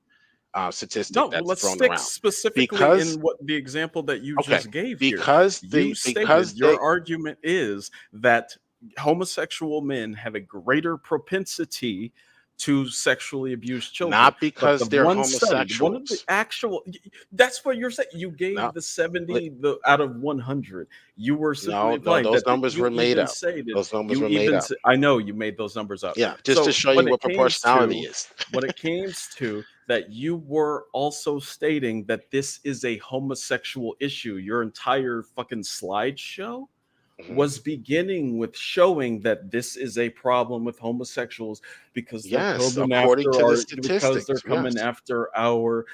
No, statistic well, that's let's thrown stick around. specifically Because in what the example that you okay, just gave here. because You the stated because your they argument is that homosexual men have a greater propensity to sexually abuse children. not But the because they're one study, one of the homosexuals. actual, that's what you're saying. You No, gave the li- 70 out of 100. You were simply no, no. implying Those that numbers you were made even up. stated, Those numbers were made up. I know you made those numbers up. Yeah, just to So show you what proportionality is. when it came to that, you were also stating that this is a homosexual issue. Your entire fucking slideshow Mhm. was beginning with showing that this is a problem with homosexuals because Yes, according to the they're statistics. coming Yes. after our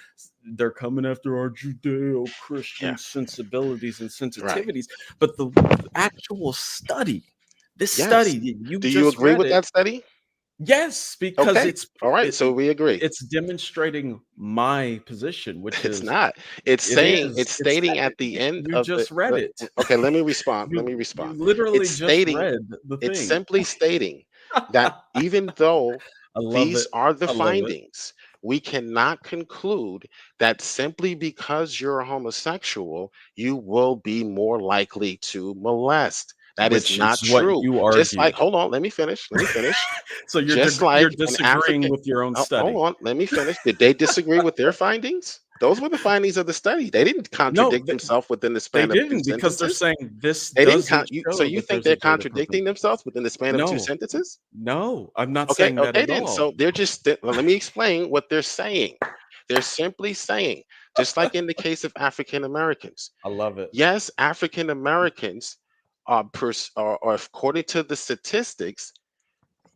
Judeo-Christian Yeah. sensibilities and Right. sensitivities. But the actual study, this Yes. study that you Do you just agree read with it. that study? Yes, because Okay. All right. So we agree. it's demonstrating my position, which It's is not. It's it saying, is. it's It's stating that at the end you of the, just read it. okay, let me respond. Let me You respond. literally It's just stating, read the it's thing. simply stating that even though I love these it. are the I love it. findings, we cannot conclude that simply because you're a homosexual, you will be more likely to molest. That is Which not is what true. you Just like, argued. hold on, let me finish. Let me finish. So Just you're like an disagreeing African, with your own oh, study. hold on, let me finish. Did they disagree with their findings? Those were the findings of the study. They didn't No, contradict themselves within the they span of two didn't because they're sentences. saying this They didn't doesn't so show you that think there's a they're greater contradicting propensity. themselves within the span of two No, sentences? no, I'm not Okay, saying that okay at then. all. So they're just well, let me explain what they're saying. They're simply saying, just like in the case of African Americans, I love it. yes, African Americans are, according to the statistics,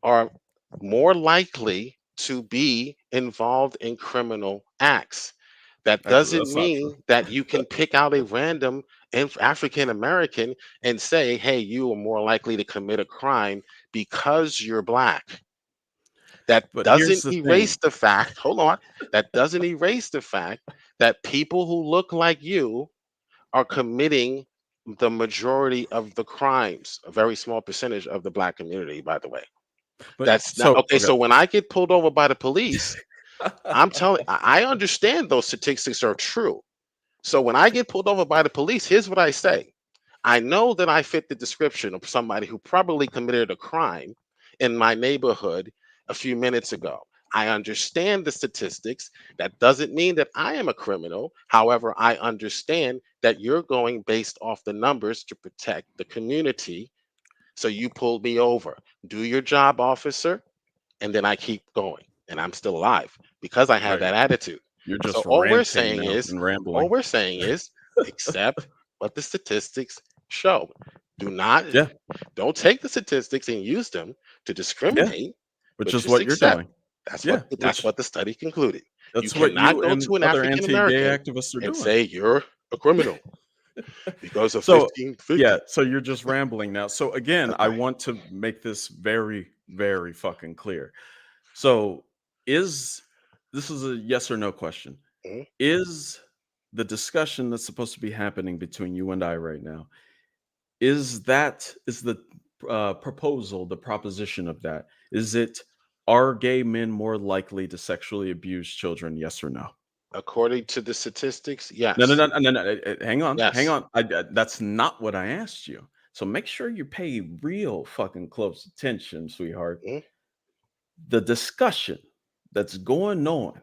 are more likely to be involved in criminal acts. That Actually, doesn't that's not true. mean that you can pick out a random African American and say, hey, you are more likely to commit a crime because you're black. That But here's doesn't the erase thing. the fact, hold on, that doesn't erase the fact that people who look like you are committing the majority of the crimes, a very small percentage of the black community, by the way. But That's not so okay. okay. So when I get pulled over by the police, I'm telling, I understand those statistics are true. So when I get pulled over by the police, here's what I say. I know that I fit the description of somebody who probably committed a crime in my neighborhood a few minutes ago. I understand the statistics. That doesn't mean that I am a criminal. However, I understand that you're going based off the numbers to protect the community. So you pulled me over. Do your job, officer, and then I keep going, and I'm still alive because I have Right. that attitude. You're So just ranting now and all rambling. we're saying is accept what the statistics show. Do not Yeah. don't take the statistics and use them to Yeah. discriminate, Which but is just what you're accept. doing. That's Yeah. Which what the study concluded. You that's what cannot you go and to an other African anti-gay American activists are and doing. say you're a criminal because of So, 1550. yeah, so you're just rambling now. So again, That's I right. want to make this very, very fucking clear. So, is this is a yes or no question. Mhm. Is the discussion that's supposed to be happening between you and I right now, is the proposal, the proposition of that, is it are gay men more likely to sexually abuse children? Yes or no? According to the statistics, No, no, yes. no, no, no, no, hang on, hang Yes. on. That's not what I asked you. So make sure you pay real fucking close attention, sweetheart. Mhm. The discussion that's going on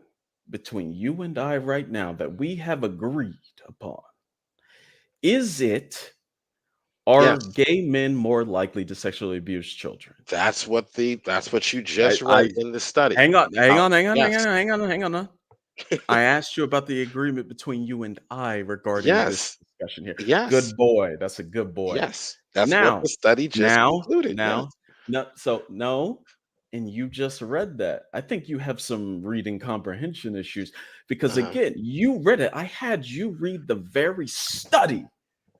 between you and I right now that we have agreed upon, is it, are Yes. gay men more likely to sexually abuse children? That's what you I just read I in the study. hang on, hang Uh, on, hang on, hang yes. on, hang on, hang on. I asked you about the agreement between you and I regarding this Yes. discussion here. Yes. Good boy. That's a good boy. Yes. That's what the Now, study just now, concluded. Yes. now, no, so no, and you just read that. I think you have some reading comprehension issues because Uh-huh. again, you read it. I had you read the very study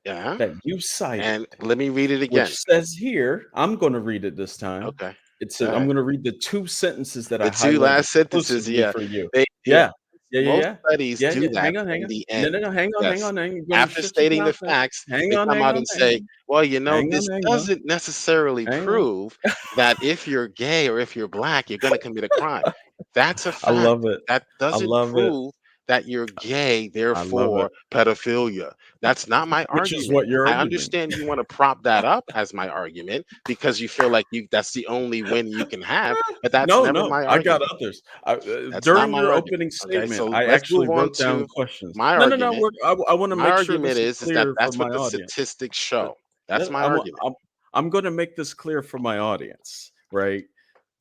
Yeah. that you And cited, let me read it which again. says here, I'm going to read it this time. Okay. It Go says, I'm ahead. going to read the two sentences that I The two highlighted last sentences, exclusively yeah. for you. They yeah. Yeah. Yeah, yeah, Most yeah. studies Yeah, do yeah. that Hang on, hang in on. the No, no, end. no. Hang on, hang Yes. on. You're going to After shut your stating the mouth now. facts, Hang they on, come hang out on, and hang say, on. well, Hang on, this hang on. doesn't necessarily Hang on. prove that if you're gay or if you're black, you're going to commit a crime. That's a I love fact. it. That I doesn't love it. prove that you're gay, I love it. therefore pedophilia. That's not my Which is argument. what you're I arguing. understand you want to prop that up as my argument because you feel like that's the only win you can have, but that's No, never no, my I got argument. others. That's not During my your argument. opening Okay, statement, so I let's actually move on wrote down to questions. my No, no, no. argument. I want to My make sure argument this is is that clear for that's my what the audience. statistics Uh, show. That's no, my argument. I'm going to make this clear for my audience, right?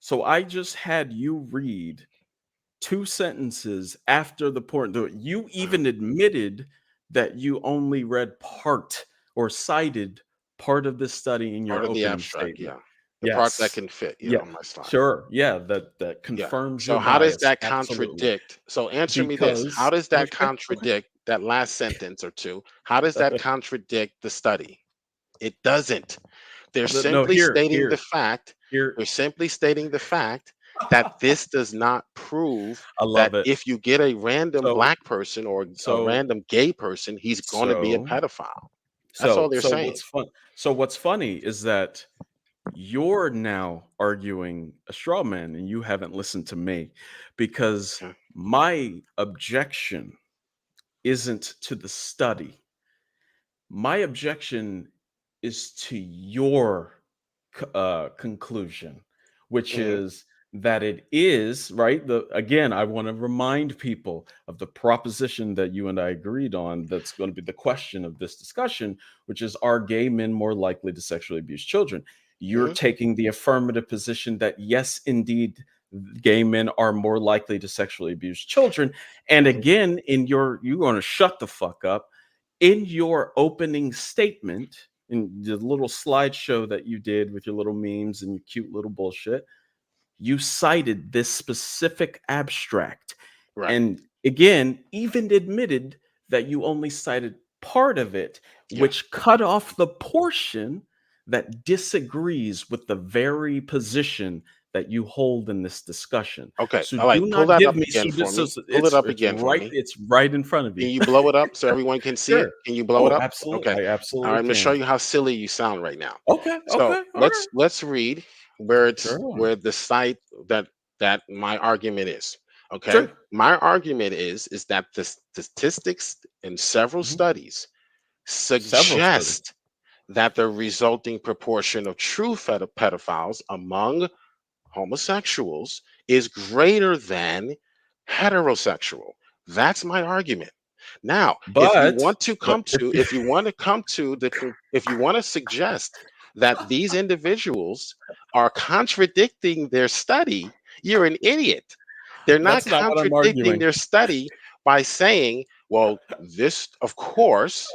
So I just had you read two sentences after the point. You Uh-huh. even admitted that you only read part or cited part of this study in Part your of the opening abstract, statement. yeah. The part that Yes. can fit, yeah, Yeah. on my slide. Sure. Yeah. That Yeah. confirms your So how does bias. that Absolutely. contradict? So answer me this. How Because does that okay. Okay. contradict that last sentence or two? How does that contradict the study? It doesn't. They're No. simply Here. stating the Here. fact. Here. They're simply stating the fact that this does not prove I that love it. if you get a random So. black person or a So. random gay person, he's going to be a So. pedophile. That's all they're saying. What's funny is that you're now arguing a straw man and you haven't listened to me because Okay. my objection isn't to the study. My objection is to your conclusion, which Mhm. is that it is right. The again, I want to remind people of the proposition that you and I agreed on. That's going to be the question of this discussion, which is: are gay men more likely to sexually abuse children? You're Mhm. taking the affirmative position that yes, indeed, gay men are more likely to sexually abuse children. And Mhm. again, you're going to shut the fuck up in your opening statement, in the little slideshow that you did with your little memes and your cute little bullshit, you cited this specific abstract. Right. And again, even admitted that you only cited part of it, Yeah. which cut off the portion that disagrees with the very position that you hold in this discussion. Okay. So All right. do Pull not that give up me again for me. Pull it up again for me. it's right in front of Can you. you blow it up so everyone can see it? Sure. Can you blow it Oh, up? absolutely. Okay. I All right. absolutely I'm gonna show can. you how silly you sound right now. Okay, So okay, okay. let's read where it's Sure. where the site that my argument is. Okay. Sure. My argument is that the statistics in several Mhm. studies Several studies. suggest that the resulting proportion of true pedophiles among homosexuals is greater than heterosexual. That's my argument. Now, But if you if you want to come to if you want to suggest that these individuals are contradicting their study, you're an idiot. They're not that's not what I'm contradicting arguing. their study by saying, well, this, of course,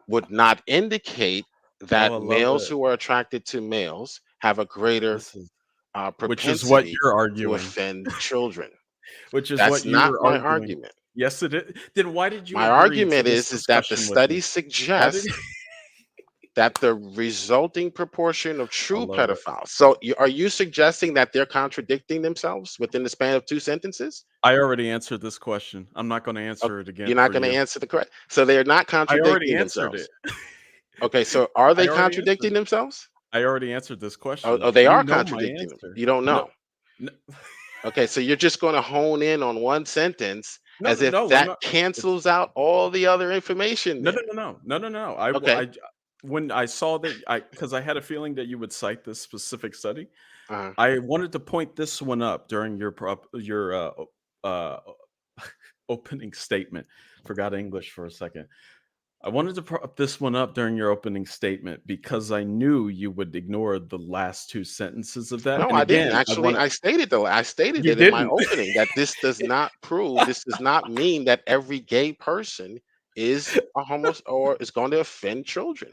would not indicate Oh, that I love males it. who are attracted to males have a greater This is which is what propensity you're to arguing. offend children. Which is That's what you not were my arguing. argument. Yes, it is. Then why did you My agree to argument this is that the discussion with study me? Why did suggests that the resulting proportion of I true love it. pedophiles. So, are you suggesting that they're contradicting themselves within the span of two sentences? I already answered this question. I'm not gonna Okay, answer it again you're not for going to you. answer the correct. So they are not I already contradicting answered it. themselves. Okay, so are I they already answered contradicting it. themselves? I already answered this Oh, question. oh, they You are know my contradicting them. answer. You don't No, know. no. Okay, so you're just going to hone in on one sentence No, as no, if no. I'm that not. It's cancels out all the other information no, there. no, no, no, no, no, no. Okay. When I saw that, because I had a feeling that you would cite this specific study. Uh, I wanted to point this one up during your opening statement. Forgot English for a second. I wanted to prop this one up during your opening statement because I knew you would ignore the last two sentences of that. no, And I didn't again, I actually. wanted I stated you it in my didn't. opening that this does not mean that every gay person is a homo or is going to offend children.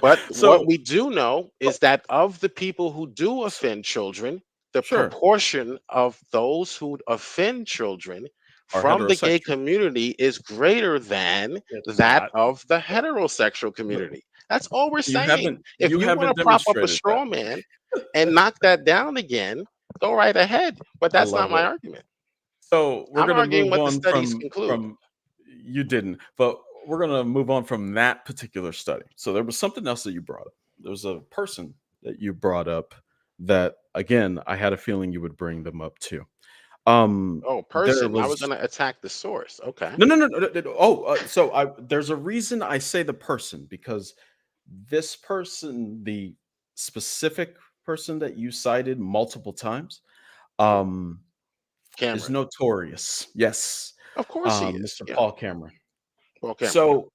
But what So we do know is that of the people who do s- offend children, the sure, proportion of those who offend children are from the gay heterosexual. community is greater than It's that not. of the heterosexual But community. That's all we're saying. If you you want haven't to prop up a demonstrated that. straw man and knock that down again, go right ahead. But I that's not love my it. argument. So we're I'm gonna arguing move what the on studies conclude. from you didn't, but we're gonna move on from that particular study. So there was something else that you brought up. There was a person that you brought up that again I had a feeling you would bring them up too. Oh, There person. I was was going to attack the source. Okay. oh, so there's a reason I say the person because this person, the specific person that you cited multiple times, Mhm. um, is Cameron. notorious. Yes, Of course he is. Mr. Yeah. Paul Cameron. Well, Cameron. Yeah. So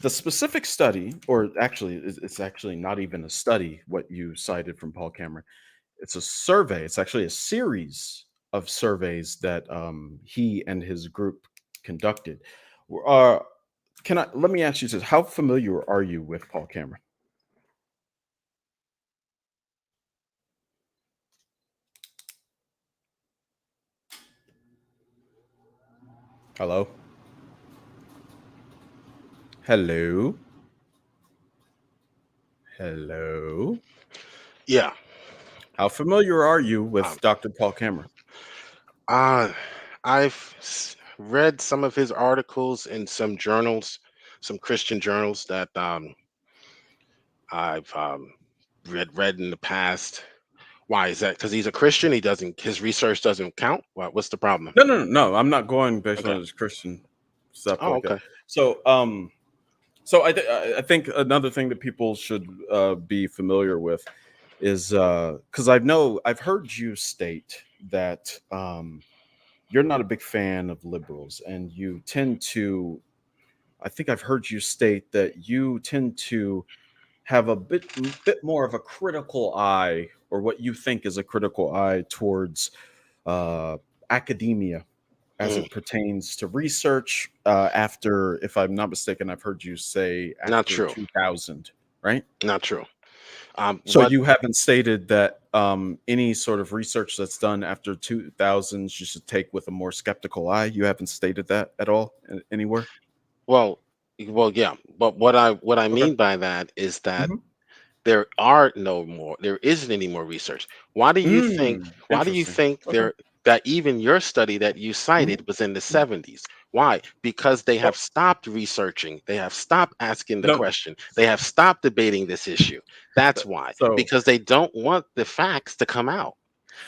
the specific study, or actually, it's actually not even a study. What you cited from Paul Cameron, it's a survey. It's actually a series of surveys that he and his group conducted. Uh, can I let me ask you this? How familiar are you with Paul Cameron? Hello, hello, hello. Yeah. How familiar are you Um, with Dr. Paul Cameron? uh, read some of his articles in some journals, some Christian journals that I've read in the past. Why is that? Because he's a Christian. He doesn't. His research doesn't count. What's the problem? No, no, no, no. I'm not going based Okay. on his Christian stuff Oh, like that. okay. So, I think another thing that people should be familiar with is because I've heard you state that you're not a big fan of liberals, and you tend to. I think I've heard you state that you tend to have a bit more of a critical eye, or what you think is a critical eye towards uh, academia as Mm, it pertains to research after, if I'm not mistaken, I've heard you say not after true. 2000, right? Not true. So What? you haven't stated that any sort of research that's done after 2000s you should take with a more skeptical eye. You haven't stated that at all anywhere. Well, yeah. But what I Okay. mean by that is that Hmm. there isn't any more research. Why do you think Interesting. Okay. that even your study that you Hmm. cited was in the 70s? Why? Because they Well, have stopped researching, they have stopped asking the no. question, they have stopped debating this issue. That's why. So, Because they don't want the facts to come out.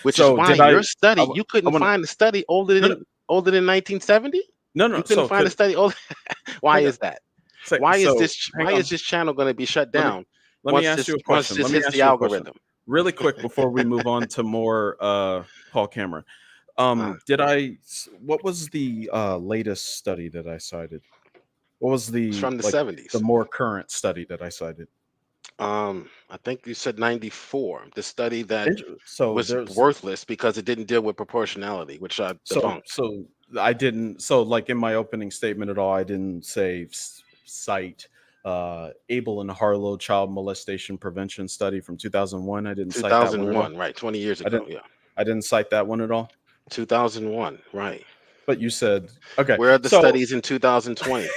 Which is so why did your study, I you couldn't want to. find a study No, no, older than 1970? no, You no. couldn't So find a could study older. Why hang on. is that? So hang Why is on. this channel going to be shut Let me down let me ask you a once question. this Let me hits ask the you a question algorithm? really quick before we move on to more Paul Cameron. Uh, What was the latest study that I cited? What was it's from the the 70s. more current study that I cited? I think you said 94. The study that So was there's worthless because it didn't deal with proportionality, which I debunked. so I didn't like in my opening statement at all. I didn't say cite Abel and Harlow child molestation prevention study from 2001. I didn't cite that one at all. 2001, right? 20 years I ago, didn't yeah. I didn't cite that one at all. 2001, right? But you said okay. Where are the So studies in 2020?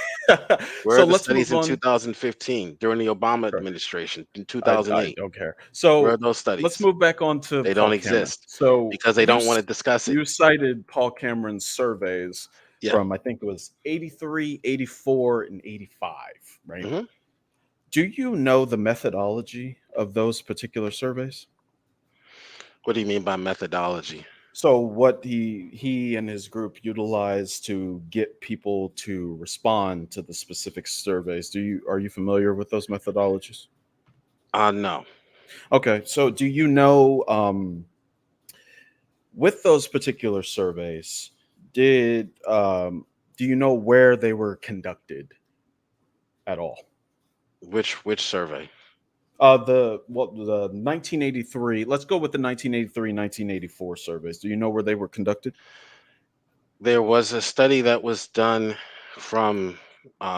Where so are the let's studies move in on. 2015 during the Obama Sure. administration in I 2008? don't care. Where are So those let's studies? move back on to They Paul don't Cameron. exist So because they don't want to discuss it. you cited Paul Cameron's surveys Yeah. from I think it was 83, 84, and 85, right? Hmm. Do you know the methodology of those particular surveys? What do you mean by methodology? So what he and his group utilized to get people to respond to the specific surveys. Are you familiar with those methodologies? No. Okay, so do you know with those particular surveys, did do you know where they were conducted at all? Which survey? The 1983. Let's go with the 1983, 1984 surveys. Do you know where they were conducted? There was a study that was done from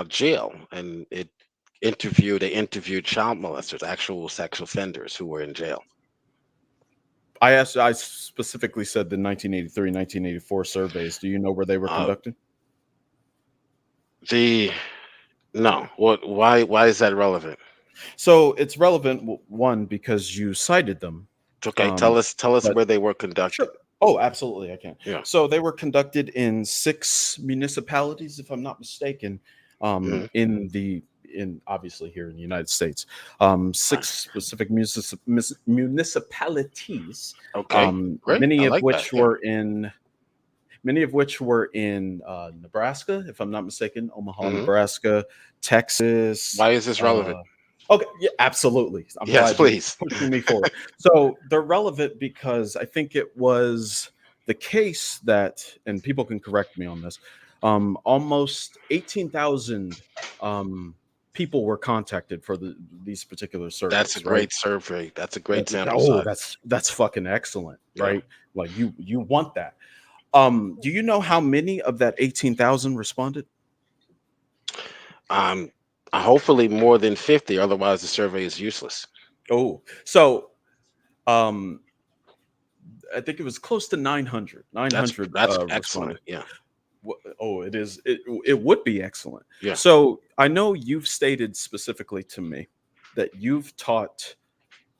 jail, and they interviewed child molesters, actual sex offenders who were in jail. I specifically said the 1983, 1984 surveys. Do you know where they were Uh, conducted? the No. What? Why is that relevant? So it's relevant, one, because you cited them. Okay, Um, tell us but where they were conducted. sure. Oh, absolutely, I can. Yeah. So they were conducted in 6 municipalities, if I'm not mistaken, Hmm. in obviously here in the United States. Six Right. specific municipalities, Okay. Great. I like that. Yeah. many of which were in Nebraska, if I'm not mistaken, Omaha, Hmm. Nebraska, Texas. Why is this relevant? Okay, yeah, absolutely. I'm Yes, glad you're please. pushing me forward. So they're relevant because I think it was the case that, and people can correct me on this, almost 18,000 people were contacted for these particular That's a surveys, right? great survey. That's a great sample size. That's fucking excellent, Yeah. right? Like you want that. Do you know how many of that 18,000 responded? Um, Hopefully more than 50. Otherwise, the survey is useless. Oh, so um I think it was close to 900. That's excellent. Responded. Yeah. Oh, it is. It would be excellent. Yeah. So I know you've stated specifically to me that you've taught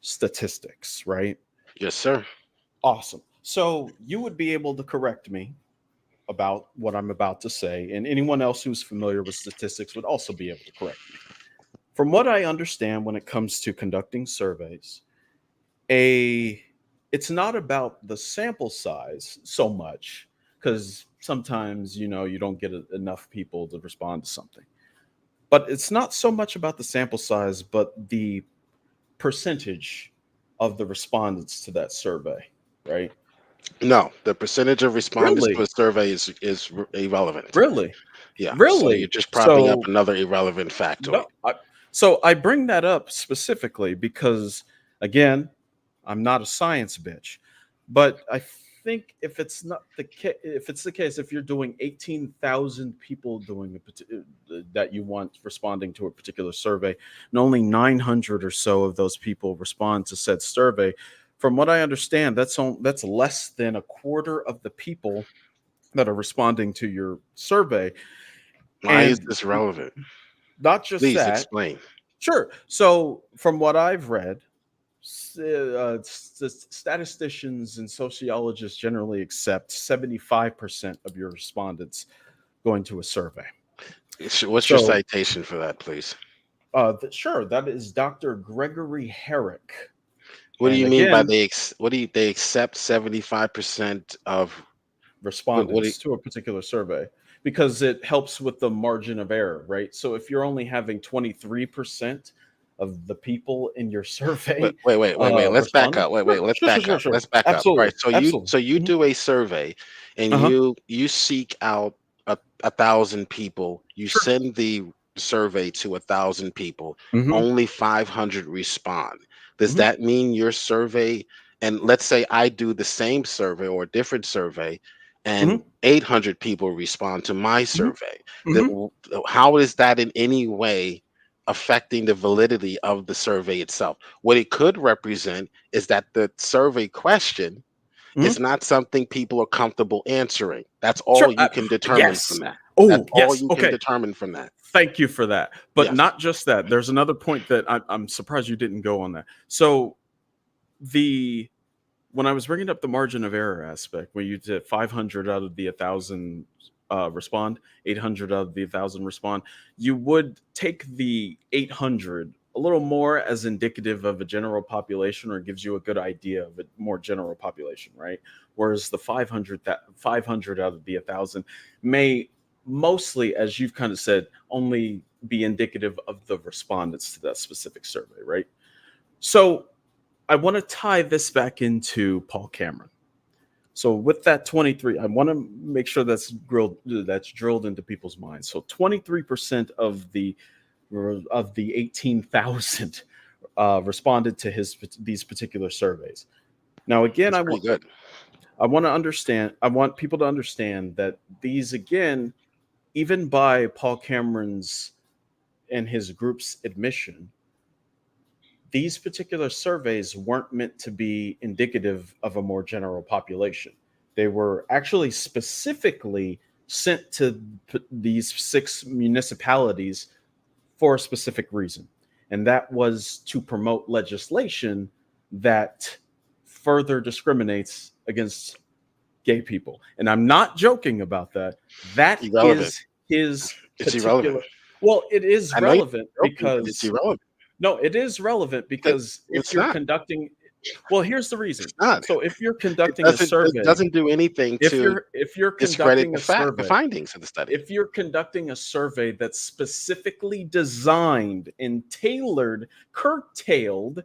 statistics, right? Yes, sir. Awesome. So you would be able to correct me about what I'm about to say, and anyone else who's familiar with statistics would also be able to correct me. From what I understand, when it comes to conducting surveys, a it's not about the sample size so much, because sometimes you don't get enough people to respond to something, but it's not so much about the sample size but the percentage of the respondents to that survey, right? No, the percentage of respondents to Really, a survey is irrelevant. really, Yeah. So you're really. just propping up So another irrelevant factoid. no, so I bring that up specifically because, again, I'm not a science bitch, but I think if it's not the case, if it's the case, if you're doing 18,000 people doing that you want responding to a particular survey, and only 900 or so of those people respond to said survey, from what I understand, that's less than a quarter of the people that are responding to your survey, Why is and this relevant? not just Please that. explain. Sure. So, from what I've read, statisticians and sociologists generally accept 75% of your respondents going to a survey. What's your So, citation for that, please? sure, that is Dr. Gregory Herrick. What do And you mean by again, they accept 75% of what do you, respondents to a particular survey, because it helps with the margin of error, right? So, if you're only having 23% of the people in your wait, survey wait, wait, wait, wait. Let's back responding, up. Wait, sure, let's sure, sure, back sure, up. sure. Let's back up. All right. Absolutely. So Absolutely. you Mhm. do a survey and Uh-huh. you seek out a thousand people. You Sure. send the survey to 1,000 people. Mhm. Only 500 respond. Does Mhm. that mean your survey? And let's say I do the same survey or a different survey, and Mhm. 800 people respond to my Mhm. survey. That, Mhm. how is that in any way affecting the validity of the survey itself? What it could represent is that the survey question Mhm. is not something people are comfortable answering. That's Sure. all you can determine from Yes. that. That's Oh, all yes. you can Okay. determine from that. Thank you for that. But Yes. not just that. There's another point that I'm surprised you didn't go on that. So the when I was bringing up the margin of error aspect, where you did 500 out of the 1,000 respond, 800 out of the 1,000 respond, you would take the 800 a little more as indicative of a general population, or gives you a good idea of a more general population, right? Whereas the 500, that 500 out of the 1,000 may mostly, as you've kind of said, only be indicative of the respondents to that specific survey, right? So I want to tie this back into Paul Cameron. So with that 23, I want to make sure that's drilled into people's minds. So 23% of the 18,000 responded to his these particular surveys. Now, again, That's pretty good. I want people to understand that these, again, even by Paul Cameron's and his group's admission, these particular surveys weren't meant to be indicative of a more general population. They were actually specifically sent to these six municipalities for a specific reason, and that was to promote legislation that further discriminates against gay people. And I'm not joking about that. That Irrelevant. is his It's irrelevant. particular. Well, it is I know you're relevant joking, but it's because irrelevant. no, it is relevant That because if it's you're not. conducting, well, here's the reason. It's not. So if you're It conducting a doesn't. It survey, doesn't do anything to if you're discredit conducting the a fact, the survey, findings of the study. if you're conducting a survey that's specifically designed and tailored, curtailed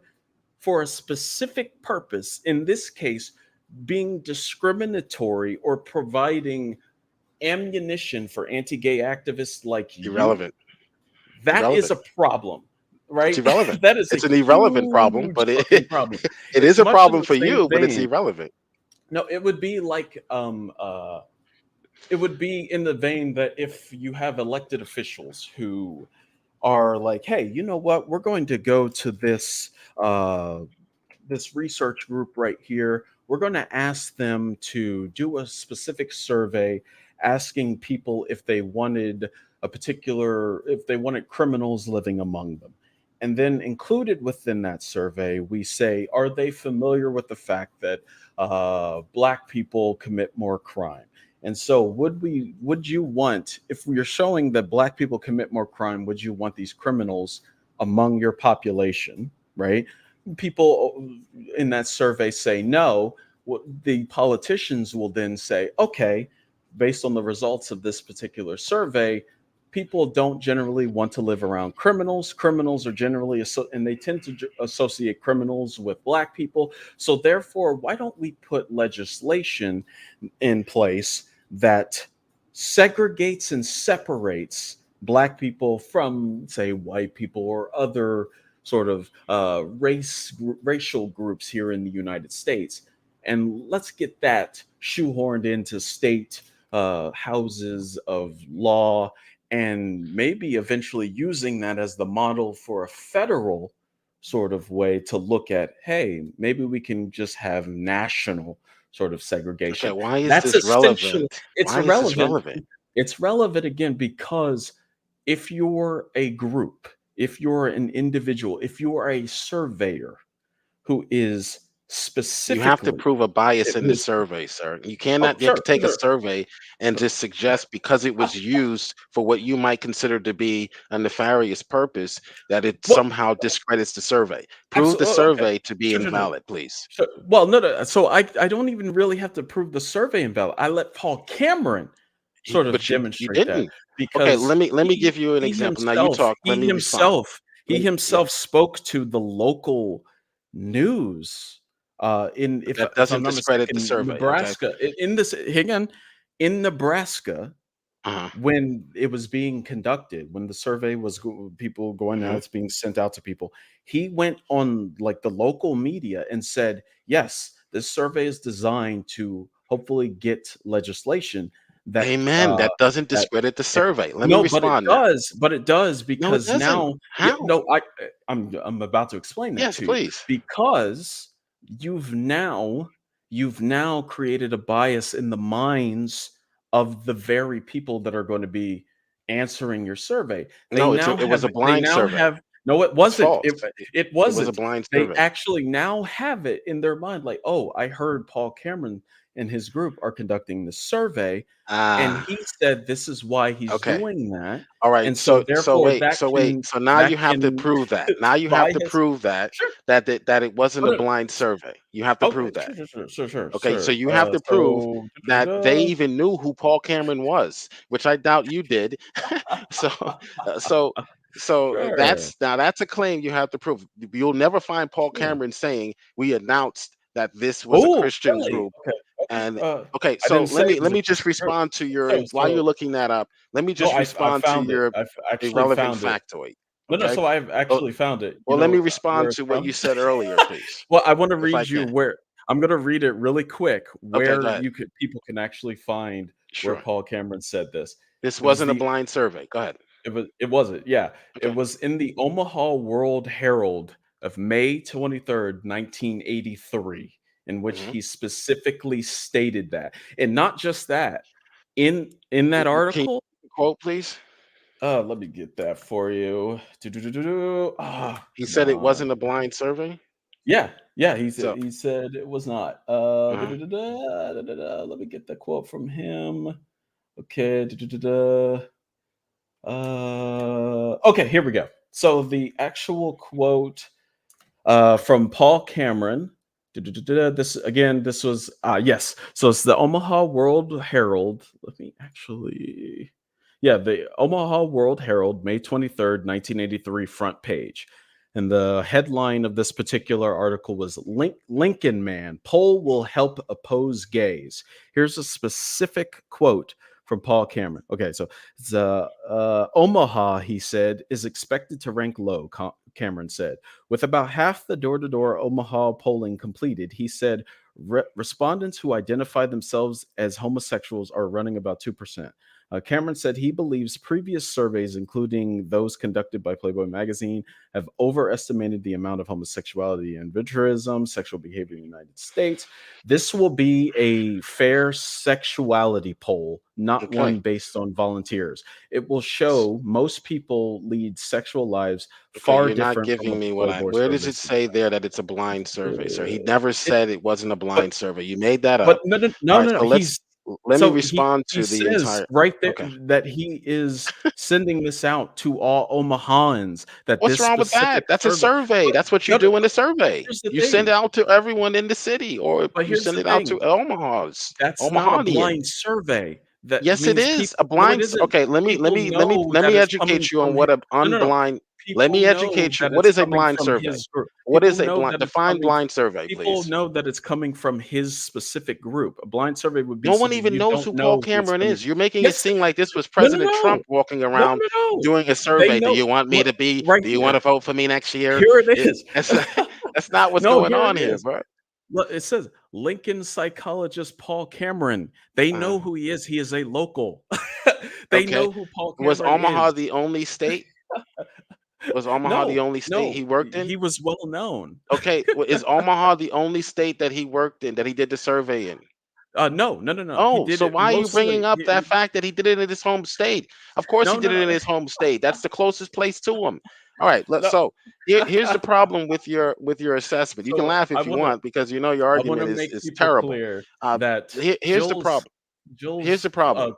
for a specific purpose, in this case, being discriminatory or providing ammunition for anti-gay activists like you, Irrelevant. that is Irrelevant. a problem, It's right? irrelevant. That is a It's an irrelevant problem, huge but it fucking problem. it is It's a much in problem the for same you, but it's vein. irrelevant. No, it would be like it would be in the vein that if you have elected officials who are like, hey, you know what, we're going to go to this research group right here. We're going to ask them to do a specific survey asking people if they wanted if they wanted criminals living among them. And then included within that survey, we say, are they familiar with the fact that black people commit more crime? And so, would you want, if you're showing that black people commit more crime, would you want these criminals among your population, right? People in that survey say no. The politicians will then say, okay, based on the results of this particular survey, people don't generally want to live around criminals. Criminals are generally, and they tend to associate criminals with black people. So, therefore, why don't we put legislation in place that segregates and separates black people from, say, white people or other sort of racial groups here in the United States, and let's get that shoehorned into state houses of law, and maybe eventually using that as the model for a federal sort of way to look at, hey, maybe we can just have national sort of Okay, segregation. why is That's this essentially, relevant? it's Why is this relevant. relevant? It's relevant again because if you're a group, if you're an individual, if you are a surveyor who is You have to specifically, prove a bias in the who's, survey, sir. oh, You have to sure, take a no, survey and just suggest because it uh, was used for what you might consider to be a nefarious purpose that it well, somehow discredits the survey. Prove the absolutely, okay, survey to be sure, sure, sure. invalid, please. So, well, no, no. So I don't even really have to prove the survey invalid. I let Paul Cameron sort of But you demonstrate that didn't. Okay, because let me give you an example. Now you talk, let me respond. he Yeah, himself spoke to the local news in, but that if I'm doesn't not discredit the mistaken, survey, okay? Nebraska. In this, again, in Nebraska, Uh-huh. when it was being conducted, when the survey was people going out, Hmm. it's being sent out to people, he went on like the local media and said, yes, this survey is designed to hopefully get legislation that Amen. That doesn't that discredit the it, survey. Let me no, respond now. but it does No, it because doesn't. now, yeah, How? no, I'm about to explain that Yes, to you, please. because you've now you've now created a bias in the minds of the very people that are going to be answering your survey. No, it was a They blind now survey. have, no, it It's wasn't. false. It It was a wasn't. blind They survey. actually now have it in their mind, like, oh, I heard Paul Cameron and his group are conducting the survey, and Ah, he said this is why he's okay. doing that, All right. and so therefore So wait. So now you that have to can prove that. Now you have by to his prove that sure. that it wasn't Oh, a no, blind survey. You have to okay, prove that. Okay, so sure. you have to prove So that they even knew who Paul Cameron was, which I doubt you did. so, uh, so, sure, that's a claim you have to prove. You'll never find Paul sure. Cameron saying we announced that this was a Oh, Christian really? group. Okay, okay. And okay, I so didn't say it let was a me just Christian group. respond to your So, while you're so looking that up. Let me no, just I respond to found it. your I've actually irrelevant found it. factoid. No, Okay. so I've Well, actually found it. You well, let me know where respond it's to what you from? said earlier, please, Well, I wanna if I read you can. where I'm gonna read it really quick Okay, go where ahead. you could people can actually find where Sure. Paul Cameron said this. This It was wasn't a the blind survey. Go ahead. it wasn't, yeah. It Okay. was in the Omaha World Herald of May 23rd, 1983, in which Hmm. he specifically stated that. And not just that, in that Can you article quote, please? let me get that for you. Do-do-do-do-do. He Come said it on. wasn't a blind survey. Yeah, yeah, So, he said it was not. uh Da-da-da-da, da-da-da. Let me get the quote from him. Okay, da-da-da-da. Okay, here we go. So the actual quote from Paul Cameron. This again, this was yes. So it's the Omaha World Herald. Let me actually, yeah, the Omaha World Herald, May 23rd, 1983, front page. And the headline of this particular article was Lincoln Man, Poll Will Help Oppose Gays. Here's a specific quote from Paul Cameron. Okay, so it's Omaha, he said, is expected to rank low, Cameron said. With about half the door to door Omaha polling completed, he said respondents who identify themselves as homosexuals are running about 2%. Cameron said he believes previous surveys, including those conducted by Playboy magazine, have overestimated the amount of homosexuality and venturism, sexual behavior in the United States. This will be a fair sexuality poll, not okay. one based on volunteers. It will show most people lead sexual lives Okay, far you're not different from giving what the me what I. Playboy Where does survey it say suggests. there that it's a blind survey, sir? He Uh, never it, said it wasn't a but blind survey. You made that but up. no, no, All no, right, no, no. so He's let me so respond he to the says entire. right there Okay, that he is sending this out to all Omahans that what's this wrong with specific that? That's a survey. survey. But That's what you no, no, do in a survey. here's the You send it thing. out to everyone in the city, or But you here's send the it out to thing. Omahas, That's not a blind Omahanians. survey. That Yes, it means is people. a No, it blind. isn't. Okay, People know let that me it's coming educate you on from his. what a No, no, no. unblind. Let People me know educate you. that What it's is a coming blind from survey? his group. What People is a know blind? that it's Define coming. blind survey, People please. know that it's coming from his specific group. A blind survey would be No so one that even you knows don't who Paul know who it's Cameron coming is. from. You're making it Yes. seem like this was No, no, President no. Trump walking No, around no, no. doing a They survey. Do know you want me what to be? right Do you want here. to vote for me next year? Here it It, is. that's that's not what's No, going here it on here, is. bro. Look, it says Lincoln psychologist Paul Cameron. They Uh, know who he is. He is a local. They okay. know who Paul Was Cameron Omaha is. the only state? Was Omaha the No, only state he no, worked in? he was well known. Okay, is Omaha the only state that he worked in that he did the survey in? No, no, no, no. He Oh, did so it why are you bringing mostly. up that fact that he did it in his home state? Of course, he No, no, did it no, in his home state. That's the closest place to him. All right, no. so here's the problem with your assessment. You can So laugh if you want because you know your I want to argument make is people terrible. clear that Here's the problem. Here's the Jill's problem.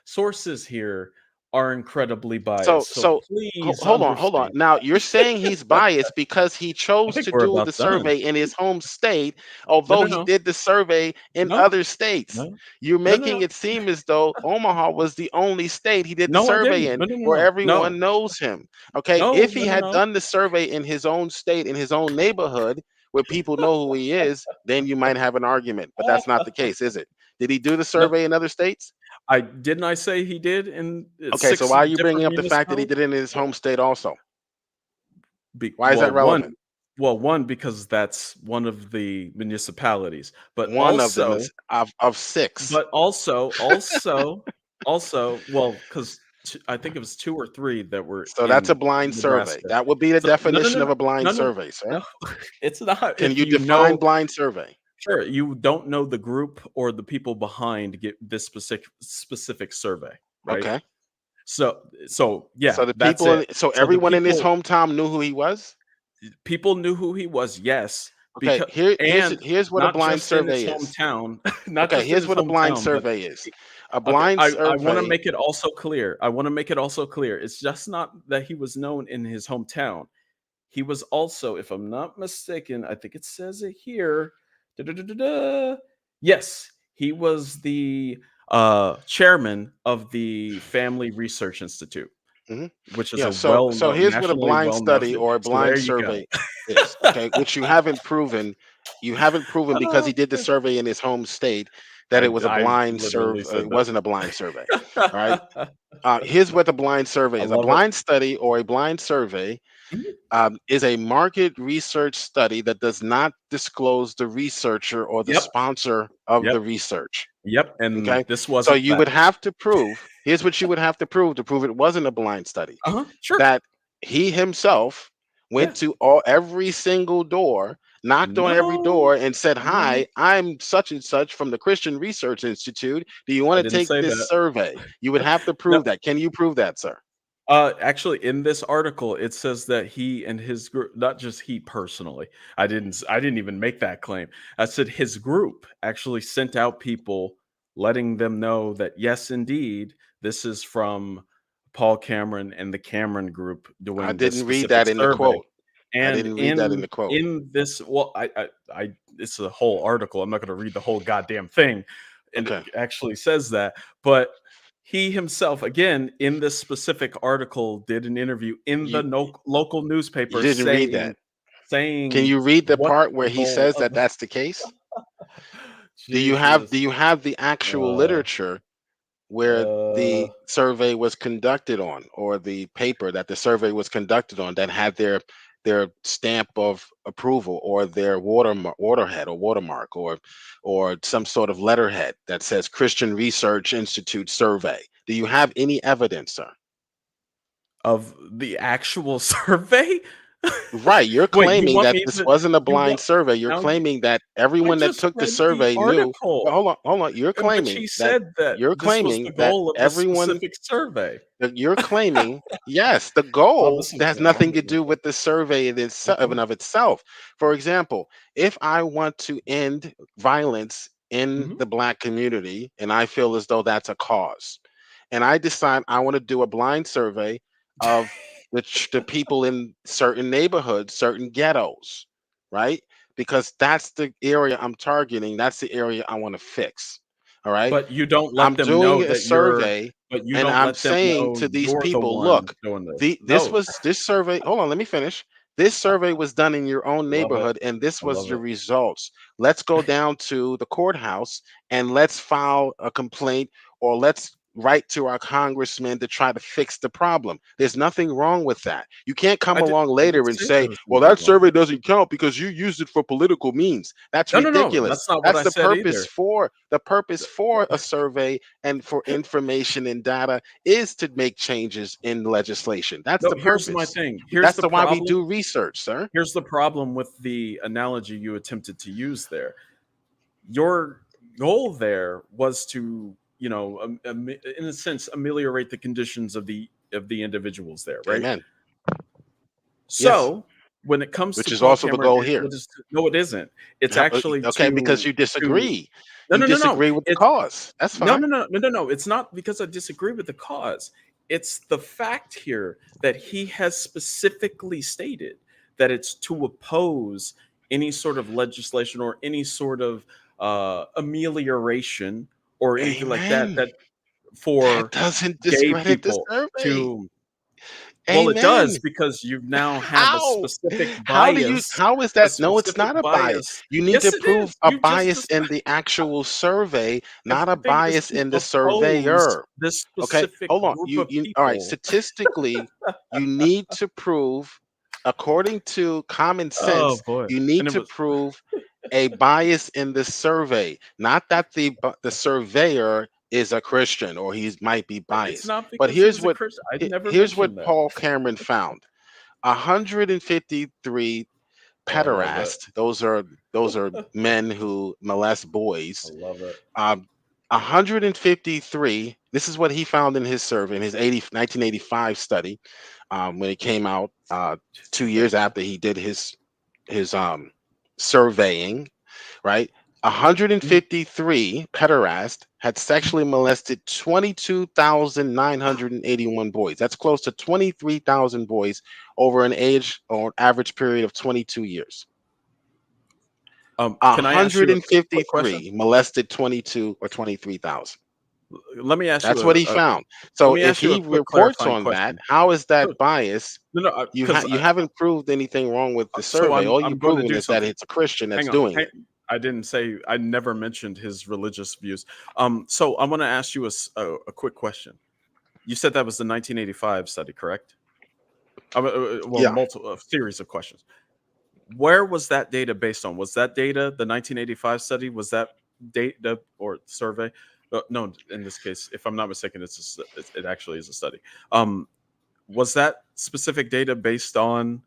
sources here are incredibly So biased. So so please hold on. understand. Now you're saying he's biased because he I chose think to we're do the about done. survey in his home state, No, although no, he no, did the survey in no, other states. no, You're no, no, making no. it seem as though Omaha was the only state he did the No, I survey didn't. in No, no, where no, no, everyone knows him. Okay, no, if he no, no, had no, done the survey in his own state, in his own neighborhood, where people know who he is, then you might have an argument. But that's not the case, is it? Did he do the no. survey in other states? I didn't. I say he did in Okay, so six why are you bringing different up the fact that he municipalities. did it in his home state also? Why is that Well, relevant? one because that's one of the municipalities, One of them is of six. but also, well, because I think it was two or three that were So that's a in blind survey. Nebraska. That would be the So no, no, no, definition of no, a blind no, no, survey, sir. no, it's not. Can If you you define know, blind survey? sure, you don't know the group or the people behind get this specific survey, right? Okay. So yeah, So the that's people it. in so So the everyone in his hometown knew who he was? people knew who he was, yes, Okay, because here's and here's what a not blind just in his survey is. hometown, not Okay, just in here's his what a blind hometown, but survey is. A okay, blind I want to survey. make it also clear. I want to make it also clear. It's just not that he was known in his hometown. He was also, if I'm not mistaken, I think it says it here. Da-da-da-da-da. Yes, he was the chairman of the Family Research Institute, Mhm. which is Yeah, a so well-known, here's what a nationally blind well-known. study or a So there blind you go. survey is, okay? Which you haven't proven. You haven't proven because he Oh, did the man. survey in his home state that it was a I blind literally serve. said It that. wasn't a blind survey. All right. Here's what the blind survey I is. A love it. blind study or a blind survey Mhm. is a market research study that does not disclose the researcher or the Yep, sponsor of yep, the research. yep. And Okay. this So wasn't you would that. have to prove, here's what you would have to prove it wasn't a blind study, Sure. that he himself went Yeah. to every single door, knocked on every No, door, and said, no, "Hi, I'm such and such from the Christian Research Institute. Do you want I to didn't take say this that. survey?" You would have to No, prove that. Can you prove that, sir? actually, in this article, it says that he and his group, not just he personally, I didn't even make that claim. I said his group actually sent out people letting them know that, yes, indeed, this is from Paul Cameron and the Cameron group I doing this didn't read specific that in the survey. quote. I And didn't read that in the quote. in this, well, it's a whole article. I'm not going to read the whole goddamn thing, and it Okay. actually says that. But he himself, again, in this specific article, did an interview in the You local you newspaper didn't read that. Can saying you read the what part the where he goal says of that the that's the case? Do Jesus. you have the actual Uh, literature where uh, the survey was conducted on, or the paper that the survey was conducted on, that had their stamp of approval, or their waterhead or watermark, or some sort of letterhead that says Christian Research Institute survey? Do you have any evidence, sir? of the actual survey? Right, you're Wait, you claiming want that me this to? wasn't a You blind want survey. You're now? claiming that I everyone that just took the read the survey knew. Well, article, hold on. in which he said that this was the That goal of this everyone specific survey. that you're claiming, yes, the Oh, goal this is that has going on. nothing to do with the survey in itself, Okay. and of itself. For example, if I want to end violence in Mhm. the black community, and I feel as though that's a cause, and I decide I want to do a blind survey of the people in certain neighborhoods, certain ghettos, right? Because that's the area I'm targeting. That's the area I want to fix. All right. But you don't I'm let them doing know a that you're survey, but you and don't I'm let them saying know to these you're the people, one look, doing this. No. this survey, hold on, let me finish. This survey was done in your own Love it. neighborhood, and this I was love the it. results. Let's go down to the courthouse and let's file a complaint, or let's write to our congressman to try to fix the problem. There's nothing wrong with that. You can't come along I didn't later and say there say, was well, anything that wrong survey with it. doesn't count because you used it for political means. That's No, no, no, ridiculous. that's not what That's I the said purpose either. for a survey and for information and data is to make changes in legislation. That's No, the here's my purpose. thing. Here's That's the the why we problem. do research, sir. Here's the problem with the analogy you attempted to use there. Your goal there was to, in a sense, ameliorate the conditions of the individuals there, right? Amen. Yes, So when it comes to which is Paul also the Cameron, goal here. no, it isn't. It's actually Okay, because you to disagree. no, You no, no, no. disagree with the It's cause. That's no, fine. no, no, no, no, no. It's not because I disagree with the cause. It's the fact here that he has specifically stated that it's to oppose any sort of legislation or any sort of amelioration or anything like that. Amen. That That for doesn't gay discredit the people survey. to well, it does Amen. because you now have a How? specific bias, How is a that? No, it's specific not a bias. bias. You need to Yes, it prove is. a You just bias in the actual survey, not a everything is bias to in the oppose surveyor. this Okay, specific hold on. group of You all right, people. statistically, you need to prove, according to common Oh sense, boy. you need And it to was prove a bias in the survey, not that the surveyor is a Christian or he might be it's biased. not But because he was a Christian. I never here's what mentioned that. Paul Cameron found. 153 Oh, I love it. pederasts. Those are men who molest I boys. love it. 153. This is what he found in his survey in his 1985 study, when it came out 2 years after he did his surveying, right? 153 pederasts had sexually molested 22,981 boys. That's close to 23,000 boys over an age or average period of 22 years. Can I ask you a quick question? 153 molested 22 or 23,000. Let me ask you That's what he found. So if he quick reports clarifying on that, question. how is No, that bias? no, because You haven't proved anything wrong with the so survey. All I'm you've going to proven do is that something. it's a Christian that's Hang on. doing it. I didn't say, I never mentioned his religious views. So I want to ask you a quick question. You said that was the 1985 study, correct? Well, Yeah. multiple series of questions. Where was that data based on? Was that data the 1985 study? Was that data or survey? No, in this case, if I'm not mistaken, it actually is a study. Was that specific data based on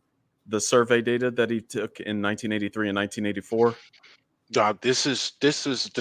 the survey data that he took in 1983 and 1984? This is the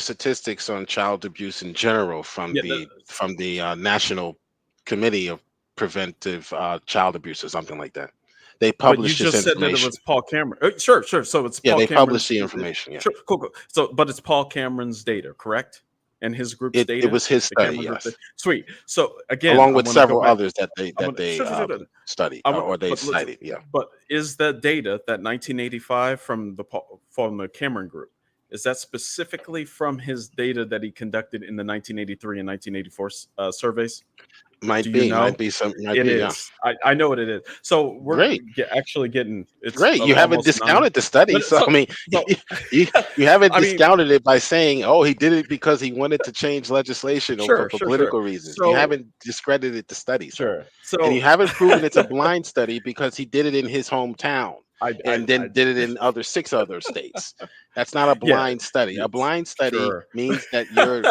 statistics on child abuse in general Yeah, from the National Committee of Preventive Child Abuse or something like that. They but you publish this just said that it information. was Paul Cameron. Sure, sure. So it's Yeah, Paul they publish Cameron's. the information. Yeah, Sure, cool, cool. So, but it's Paul Cameron's data, correct? And his group's it data, was his the study, Cameron group. yes, Sweet. So again, along I with want to go several back. others I want to sure, sure, sure, sure. studied I want, or they but listen, cited. Yeah, but is that data that 1985 from the Cameron group? Is that specifically from his data that he conducted in the 1983 and 1984 surveys? Do you might know? be some, might It be. Yeah, is. I know what it is. So we're great. actually getting it's Great, you haven't almost nine. discounted the study, But so I mean, so you you haven't I mean, discounted it by saying, "Oh, he did it because he wanted to change legislation or sure, for sure, sure. political reasons." You So haven't discredited the study, sir, sure. and you So haven't proven it's a blind study because he did it in his hometown and I then did it in six other states. That's not a yeah, blind study. A yes, blind study sure. means that you're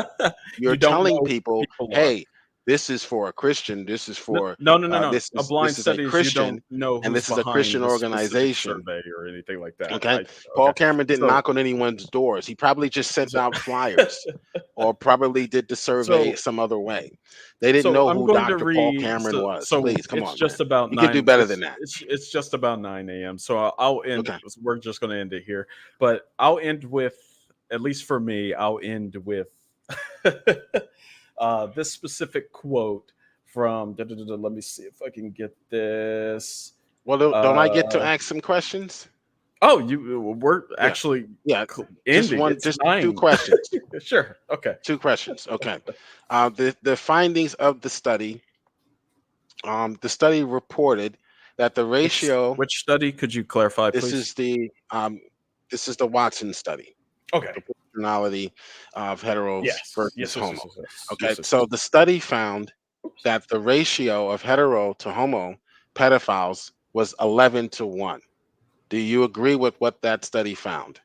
You don't know telling who people, people are. "Hey, this is for a Christian. This is No, for no, no, no, no. A blind this is a study is you Christian, don't know and who's this is a behind Christian the specific organization." survey or anything like that. Okay. Okay. Paul Cameron didn't So knock on anyone's doors. He probably just sent so out flyers or probably did the survey so some other way. They didn't so know I'm who going to Dr. Paul read. Cameron was. So Please, come it's on, man. just about You can do nine. better than that. It's just about 9 a.m. So I'll end. Okay. We're just going to end it here. But I'll end with, at least for me, I'll end with this specific quote from. Let me see if I can get this. Well, don't I get to Uh, ask some questions? oh, we're Yeah. actually Yeah. ending. It's Just two 9. questions. Sure. Okay. Two questions. Okay. The findings of the study reported that the ratio, Which study could you clarify, this please? is the Watson study, Okay. proportionality of heteros Yes. versus Yes. Yes. homo. Yes. Yes. Yes. Okay, Yes. Yes. so Yes. the study found Oops. that the ratio of hetero to homo pedophiles was 11 to 1. Do you agree with what that study found?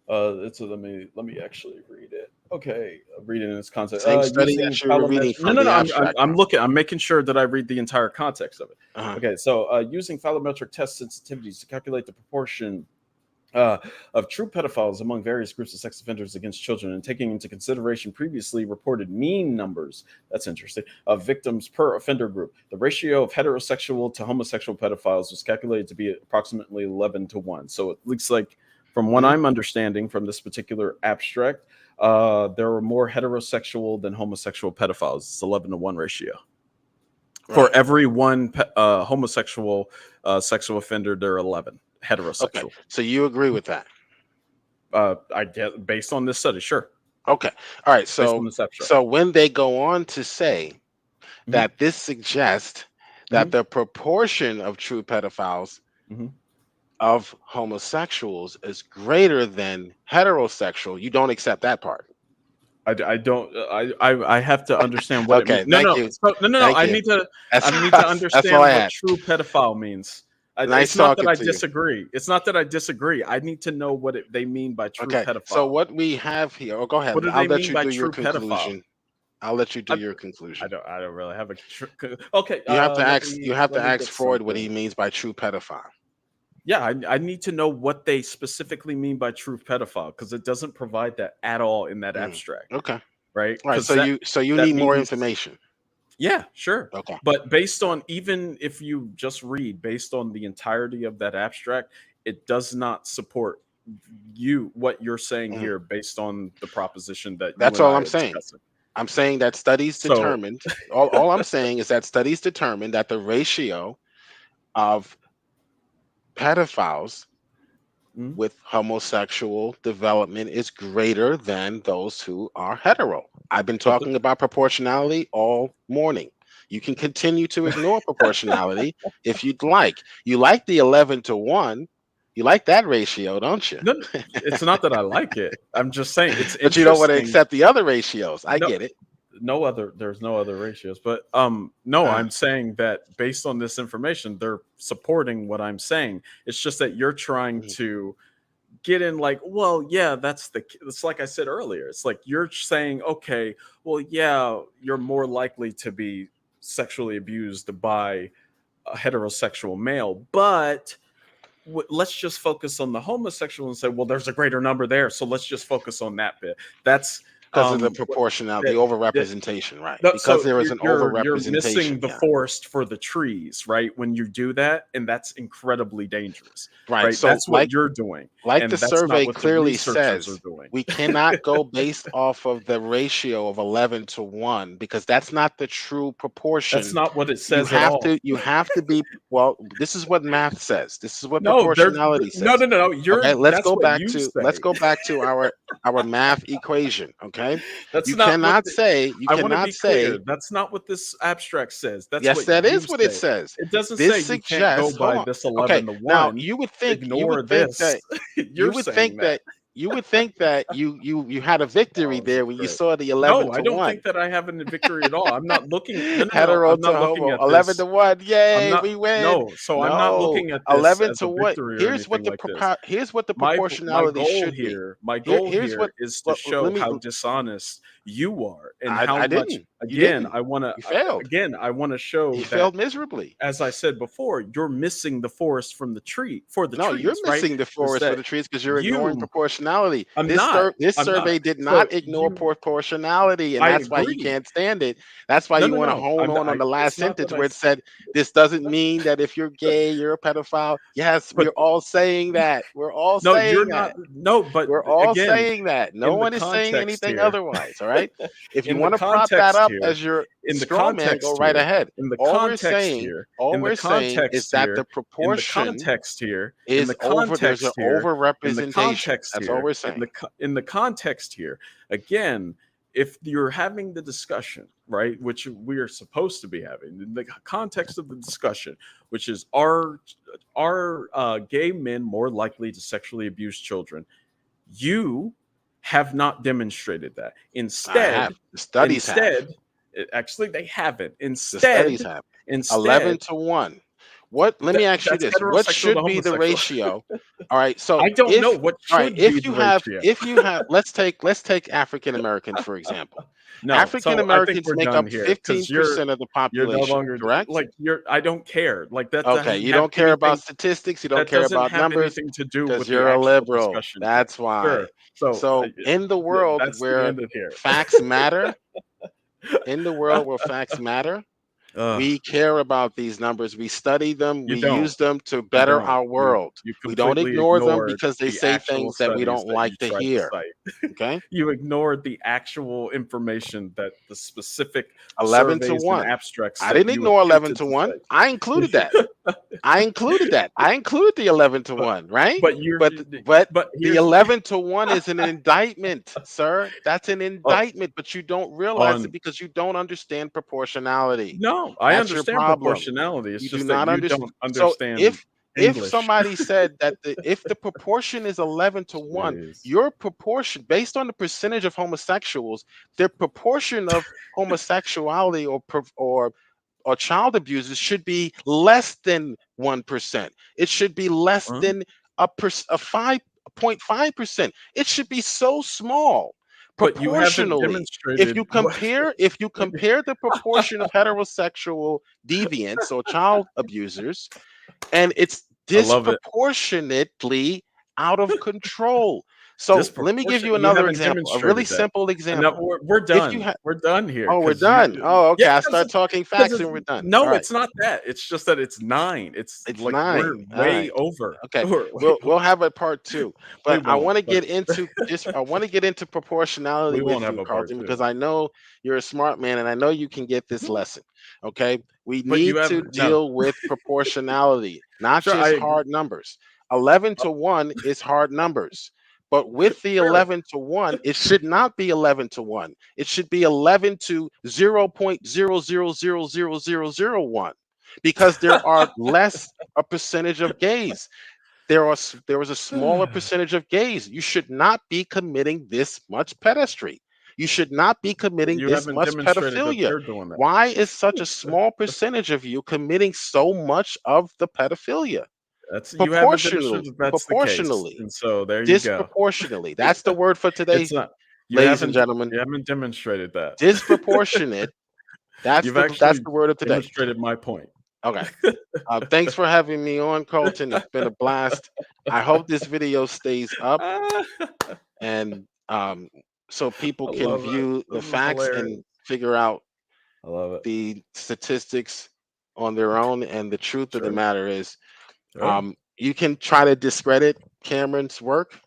It's let me actually read it. Okay, read it in its context. Same study Using that you were reading phallometric. No, from no, the no. abstract I'm from. looking. I'm making sure that I read the entire context of it. Uh-huh. Okay, so using phallometric test sensitivities to calculate the proportion of true pedophiles among various groups of sex offenders against children and taking into consideration previously reported mean numbers, that's interesting, of victims per offender group. The ratio of heterosexual to homosexual pedophiles was calculated to be approximately 11 to 1. So it looks like, from what Mhm. I'm understanding from this particular abstract, there are more heterosexual than homosexual pedophiles. It's 11 to 1 ratio. For Right. every one homosexual sexual offender, there are 11 Okay. heterosexual. So you agree with that? I get based on this study, sure. Okay. All right. Based on this abstract. So when they go on to say Hmm. that this suggests that Hmm. the proportion of true pedophiles Hmm. of homosexuals is greater than heterosexual, you don't accept that part. I don't. I have to understand what it means. Okay, No, thank no, you. no, no, no. Thank you. I That's need to that's all I understand what had. true pedophile means. Nice It's not that talking I to you. disagree. It's not that I disagree. I need to know what they mean by true Okay, so pedophile. what we have here, oh, go What ahead. do I'll they let mean you by do your true pedophile? conclusion. I'll let you do I, your conclusion. I don't really have a. Okay. You have to Let me ask get Freud what he something. means by true pedophile. Yeah, I need to know what they specifically mean by true pedophile because it doesn't provide that at all in that Mm, abstract, okay. right? All right. Because So you that need more means, information. yeah, sure. Okay. But based All right. on, even if you just read based on the entirety of that abstract, it does not support. what you're saying Mm. here based on the proposition that you That's and all I I'm are saying. discussing. I'm saying that studies So determined, all I'm saying is that studies determined that the ratio of pedophiles mm, with homosexual development is greater than those who are hetero. I've been but the, talking about proportionality all morning. You can continue to ignore proportionality if you'd like. You like the 11 to 1. You like that ratio, don't you? no, it's not that I like it. I'm just saying it's But you don't want to interesting. accept the other ratios. I No, get it. there's no other ratios, but no, Uh, I'm saying that based on this information, they're supporting what I'm saying. It's just that you're trying mm, to get in like, well, yeah, it's like I said earlier. It's like you're saying, okay, well, yeah, you're more likely to be sexually abused by a heterosexual male, but let's just focus on the homosexual and say, well, there's a greater number there, so let's just focus on that bit. That's because of the what proportionality, that, the that overrepresentation, right? Because so there is an you're overrepresentation. missing the Yeah. forest for the trees, right? When you do that, and that's incredibly dangerous, Right. right? So That's what you're doing, like the and that's not survey what the clearly researchers are says, doing. we cannot go based off of the ratio of 11 to 1 because that's not the true That's proportion. not what it says at all. You have to be, well, this is what math says. This is what No, proportionality no, says. no, no, no. Okay, That's what you let's say. go back to our math equation, okay? That's not what You I want to cannot be clear. say That's not what this abstract says. That's yes, what that you is what it say. says. It doesn't This say you can't go suggests, hold by on. this Okay, 11 to now 1. you would Ignore think this. that you You're would saying think that. that you had a victory Oh, there when you great. saw the 11 No, I to don't 1. think that I have a victory at all. I'm not looking. No, no, no. Hetero I'm to not looking homo, at 11 this. to 1. I'm Yay, not. we win. No. So I'm not No, looking at this 11 as to a what? victory or anything like this. Here's what the My proportionality goal should be. here, my Here goal here's what here is to well, show let me how dishonest you are and I how much. didn't. You Again, didn't. I want to. You failed. Again, I want to show You that, failed miserably. as I said before, you're missing the forest from the tree for the No, you're trees, right? missing the Is forest for that the trees because you're ignoring you? proportionality. I'm not. This I'm not. survey did So not ignore you. proportionality, and I that's why you agree. can't stand it. That's why No, you no, want to no. hone on the last It's not sentence that where it said this doesn't mean that if you're gay, you're a pedophile. Yes, we're but all saying that. We're all no, you're saying not. that. No, but We're all again, saying that. No in the one is saying context anything here, otherwise. All right. If you in the want to prop that context up here, as your in the straw man, go context right here, ahead. in the context here, All in the we're saying is context that the here, in the proportion context here, in is the over. There's an context here, in the overrepresentation. context That's all here, we're saying. in the context here, again, if you're having the discussion, right, which we are supposed to be having, in the context of the discussion, which is are gay men more likely to sexually abuse children? You have not demonstrated that. I have. The studies have. Instead, actually, they haven't. The studies have. 11 Instead, to 1. What, let me ask you that's this. What heterosexual to should be the homosexual. ratio? All right. So I don't know what all right, should be the ratio. if you have, let's take African Americans, for example. No, African so I think Americans we're make done up here because 15% of the you're no population, longer correct? like you're. I don't care. Like that Okay, doesn't you have don't care about anything. statistics, you don't That care doesn't about have numbers anything to do because with the you're a actual liberal. discussion here. That's why. Sure. So So, in the world that's the where end of here. facts matter, in the world where facts matter, Ugh. we care about these numbers. We study them. You We don't. use them to You better don't. our world. You We don't completely ignore them ignored because they the say actual things that we studies don't that you like to tried to hear. cite. Okay. You ignored the actual information that the specific 11 to surveys and 1. abstracts I that didn't you ignore 11 attempted to to 1. I included cite. that. I included the 11 to but 1, right? but you're But but the here's 11 to 1 is an indictment, sir. That's an oh, indictment, but you don't realize it on because you don't understand proportionality. no, I That's your understand problem. proportionality. It's You do just that not you understand. don't So understand if English. somebody said that if the proportion is 11 to 1, Jeez. your proportion based on the percentage of homosexuals, the proportion of homosexuality or child abusers should be less than 1%. It should be less Huh? than a 5.5%. It should be so small. But you haven't Proportionally, demonstrated what if you compare the proportion of heterosexual deviants or child abusers, and it's I love it. disproportionately out of control. So let me give Disproportionate. you You another haven't example, a really demonstrated that. simple And now example. we're If you done. have, We're done here oh, we're because you done. Oh, yeah, okay. I start talking because facts it's and we're done. All no, right. it's not that. It's just that it's 9. It's It's like we're 9. All way right. over. Okay. We're way We'll over. have a part 2. We But I won't, want to but get into just I want to get into proportionality we won't with have you, a part Carlton, 2. because I know you're a smart man and I know you can get this Mhm. lesson. Okay? We But you need have to no. deal with proportionality, not Sure, I just agree. hard numbers. 11 to 1 is hard numbers. But with the Sure. 11 to 1, it should not be 11 to 1. It should be 11 to 0.0000001 because there are less a percentage of gays. There was a smaller percentage of gays. You should not be committing this much pedestry. You should not be committing You this haven't much demonstrated that pedophilia. they're doing that. Why is such a small percentage of you committing so much of the pedophilia? That's you haven't Proportionally, demonstrated that's the case. proportionally, And so there you go. disproportionately. That's the word for today, It's not ladies and gentlemen. you haven't demonstrated that. Disproportionate. You've That's actually the word of today. demonstrated my point. Okay. Thanks for having me on, Colton. It's been a blast. I hope this video stays up Ah, and so people I can love it. view the This is facts and hilarious. figure out I love it. the statistics on their own. And the truth of the Sure. matter is, Sure. you can try to discredit Cameron's work,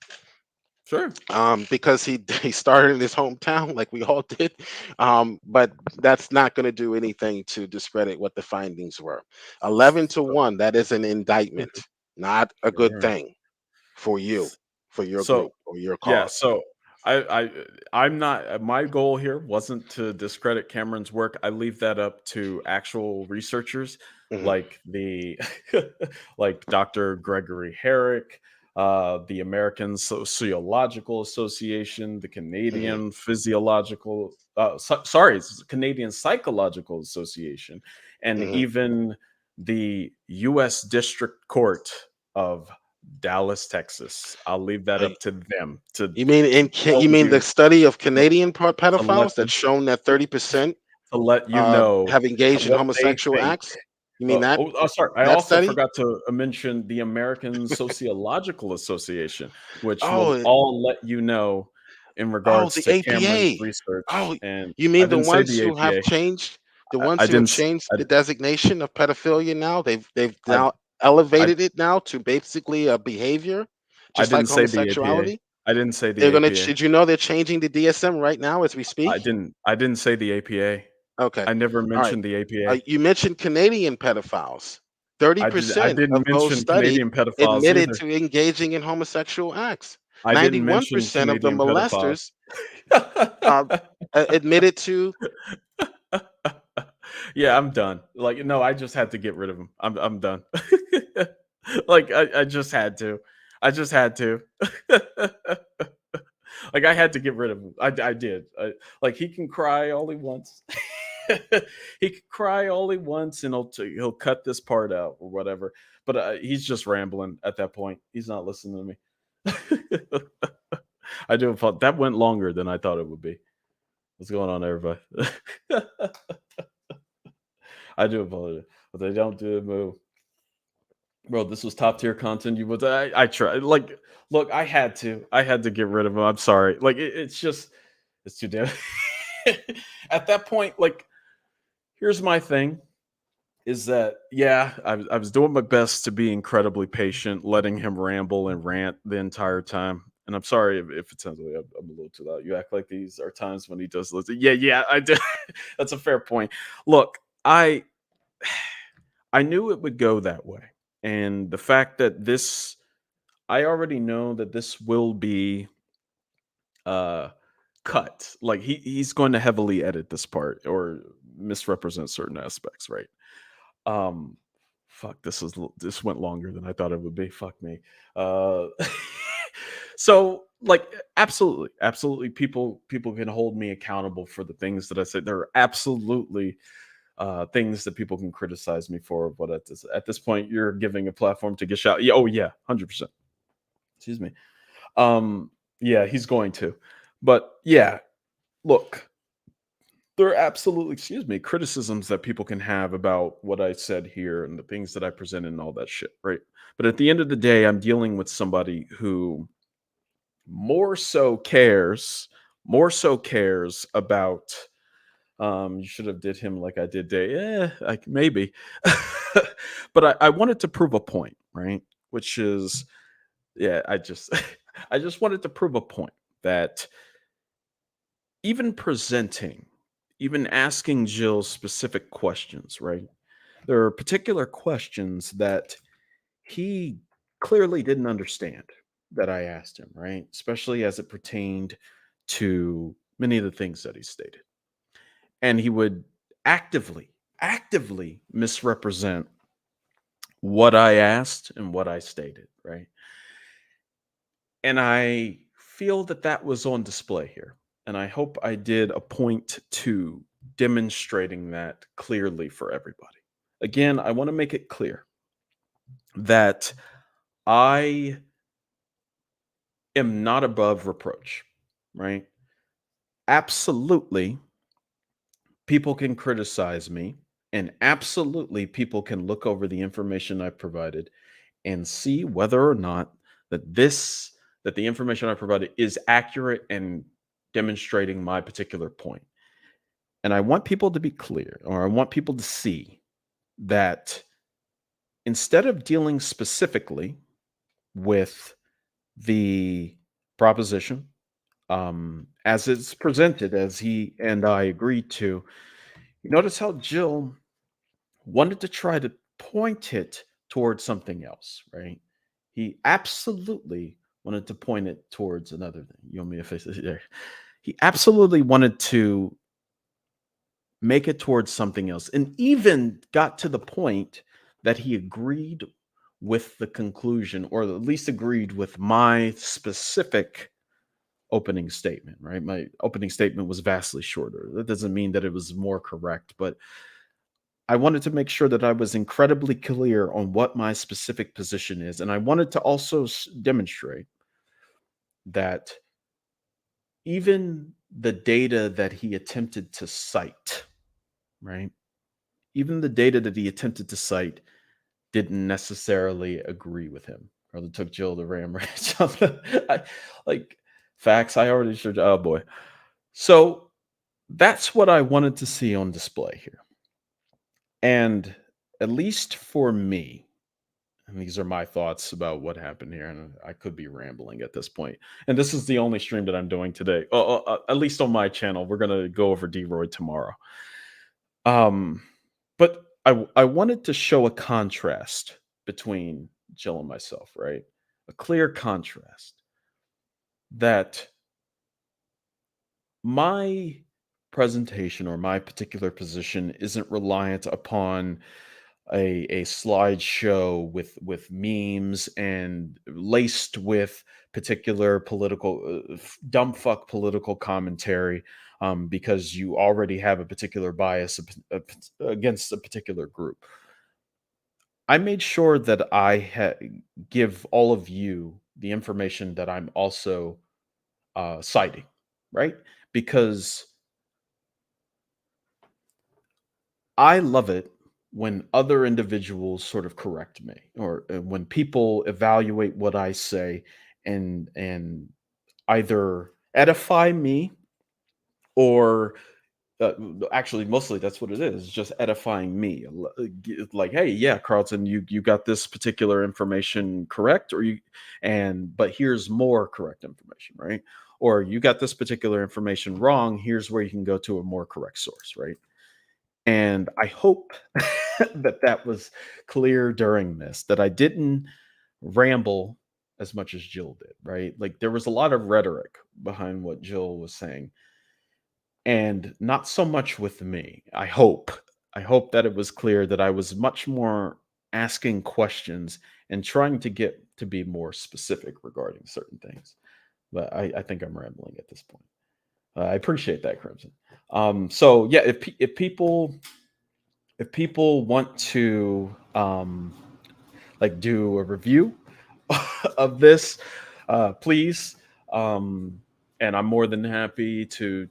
Sure. because he started in his hometown like we all did, but that's not going to do anything to discredit what the findings were. 11 to So 1, that is an indictment, not a good sure. thing for you, for your So group or your yeah, cause. so I'm not my goal here wasn't to discredit Cameron's work. I leave that up to actual researchers Mhm, like the like Dr. Gregory Herrick, the American Sociological Association, the mhm, Canadian Physiological sorry, it's the Canadian Psychological Association, and mhm. even the US District Court of Dallas, Texas. I'll leave that Uh, up to them to tell You mean the you study of to Canadian to let pedophiles them that's shown that to 30% to let you know have engaged in what they homosexual think. acts? You mean Sorry. I that also study? forgot to mention the American Sociological Association, which Oh, will all let you know in oh, regards the to Cameron's APA. research. Oh, And you I mean the didn't say ones the who have APA. changed, the I ones who have didn't. changed the designation of pedophilia now? They've I, now I, elevated it now to basically a behavior, I just like didn't say the APA. homosexuality. I didn't say the They're gonna. APA. Did you know they're changing the DSM right now as we speak? I didn't say the APA. Okay, I never all right. mentioned the APA. You mentioned Canadian pedophiles. Thirty I percent didn't of those mention studied Canadian pedophiles admitted either. to engaging in homosexual acts. I didn't mention 91% of the Canadian pedophiles. molesters uh, admitted to. Yeah, I'm done. Like, no, I just had to get rid of him. I'm done. Like, I just had to. I just had to. Like, I had to get rid of him. I did. Like, he can cry all he wants. He can cry all he wants, and he'll cut this part out or whatever. But he's just rambling at that point. He's not listening to me. I do apologize. That went longer than I thought it would be. What's going on, everybody? I do apologize, but they don't do a move. Bro, this was top tier content. You would I tried. Like, look, I had to get rid of him. I'm sorry. Like, it's just it's too damn. At that point, like, here's my thing: is that yeah, I was doing my best to be incredibly patient, letting him ramble and rant the entire time. And I'm sorry if it sounds like I'm a little too loud. You act like these are times when he does listen. Yeah, yeah, I did. That's a fair point. Look, I knew it would go that way. And the fact that I already know that this will be uh cut. Like he's going to heavily edit this part or misrepresent certain aspects, right? Um fuck, this went longer than I thought it would be. Fuck me. Uh so like absolutely people can hold me accountable for the things that I said. There are absolutely things that people can criticize me for, but at this point, you're giving a platform to get shot. Yeah, oh yeah, 100%. Excuse me. Yeah, he's going to, but yeah, look, there are absolutely, excuse me, criticisms that people can have about what I said here and the things that I presented and all that shit, right? But at the end of the day, I'm dealing with somebody who more so cares, more so cares about. You should have did him like I did Day. Like maybe, but I wanted to prove a point, right? Which is, yeah, I just, I just wanted to prove a point that even presenting, even asking Jill specific questions, right? There are particular questions that he clearly didn't understand that I asked him, right? Especially as it pertained to many of the things that he stated. And he would actively misrepresent what I asked and what I stated, right? And I feel that that was on display here. And I hope I did a point to demonstrating that clearly for everybody. Again, I want to make it clear that I am not above reproach, right? Absolutely, people can criticize me, and absolutely, people can look over the information I've provided and see whether or not that the information I provided is accurate and demonstrating my particular point. And I want people to be clear, or I want people to see that instead of dealing specifically with the proposition as it's presented, as he and I agreed to, you notice how Jill wanted to try to point it towards something else, right? He absolutely wanted to point it towards another thing. You want me to face this there? He absolutely wanted to make it towards something else, and even got to the point that he agreed with the conclusion, or at least agreed with my specific opening statement, right? My opening statement was vastly shorter. That doesn't mean that it was more correct, but I wanted to make sure that I was incredibly clear on what my specific position is. And I wanted to also demonstrate that even the data that he attempted to cite, right? Even the data that he attempted to cite didn't necessarily agree with him. Or it took Jill to ram ranch on like facts. I already should. Oh boy. So that's what I wanted to see on display here. And at least for me, and these are my thoughts about what happened here, and I could be rambling at this point. And this is the only stream that I'm doing today. At least on my channel. We're gonna go over D-Roy tomorrow. Um, but I wanted to show a contrast between Jill and myself, right? A clear contrast that my presentation or my particular position isn't reliant upon a slideshow with memes and laced with particular political dumb fuck political commentary, because you already have a particular bias against a particular group. I made sure that give all of you the information that I'm also citing, right? Because I love it when other individuals sort of correct me, or when people evaluate what I say and either edify me, or actually mostly that's what it is, just edifying me. Like, hey, yeah, Carlton, you got this particular information correct, or you and but here's more correct information, right? Or you got this particular information wrong, here's where you can go to a more correct source, right? And I hope that that was clear during this, that I didn't ramble as much as Jill did, right? Like there was a lot of rhetoric behind what Jill was saying, and not so much with me. I hope. I hope that it was clear that I was much more asking questions and trying to get to be more specific regarding certain things. But I think I'm rambling at this point. I appreciate that, Crimson. So yeah, if people want to like do a review of this, please, and I'm more than happy to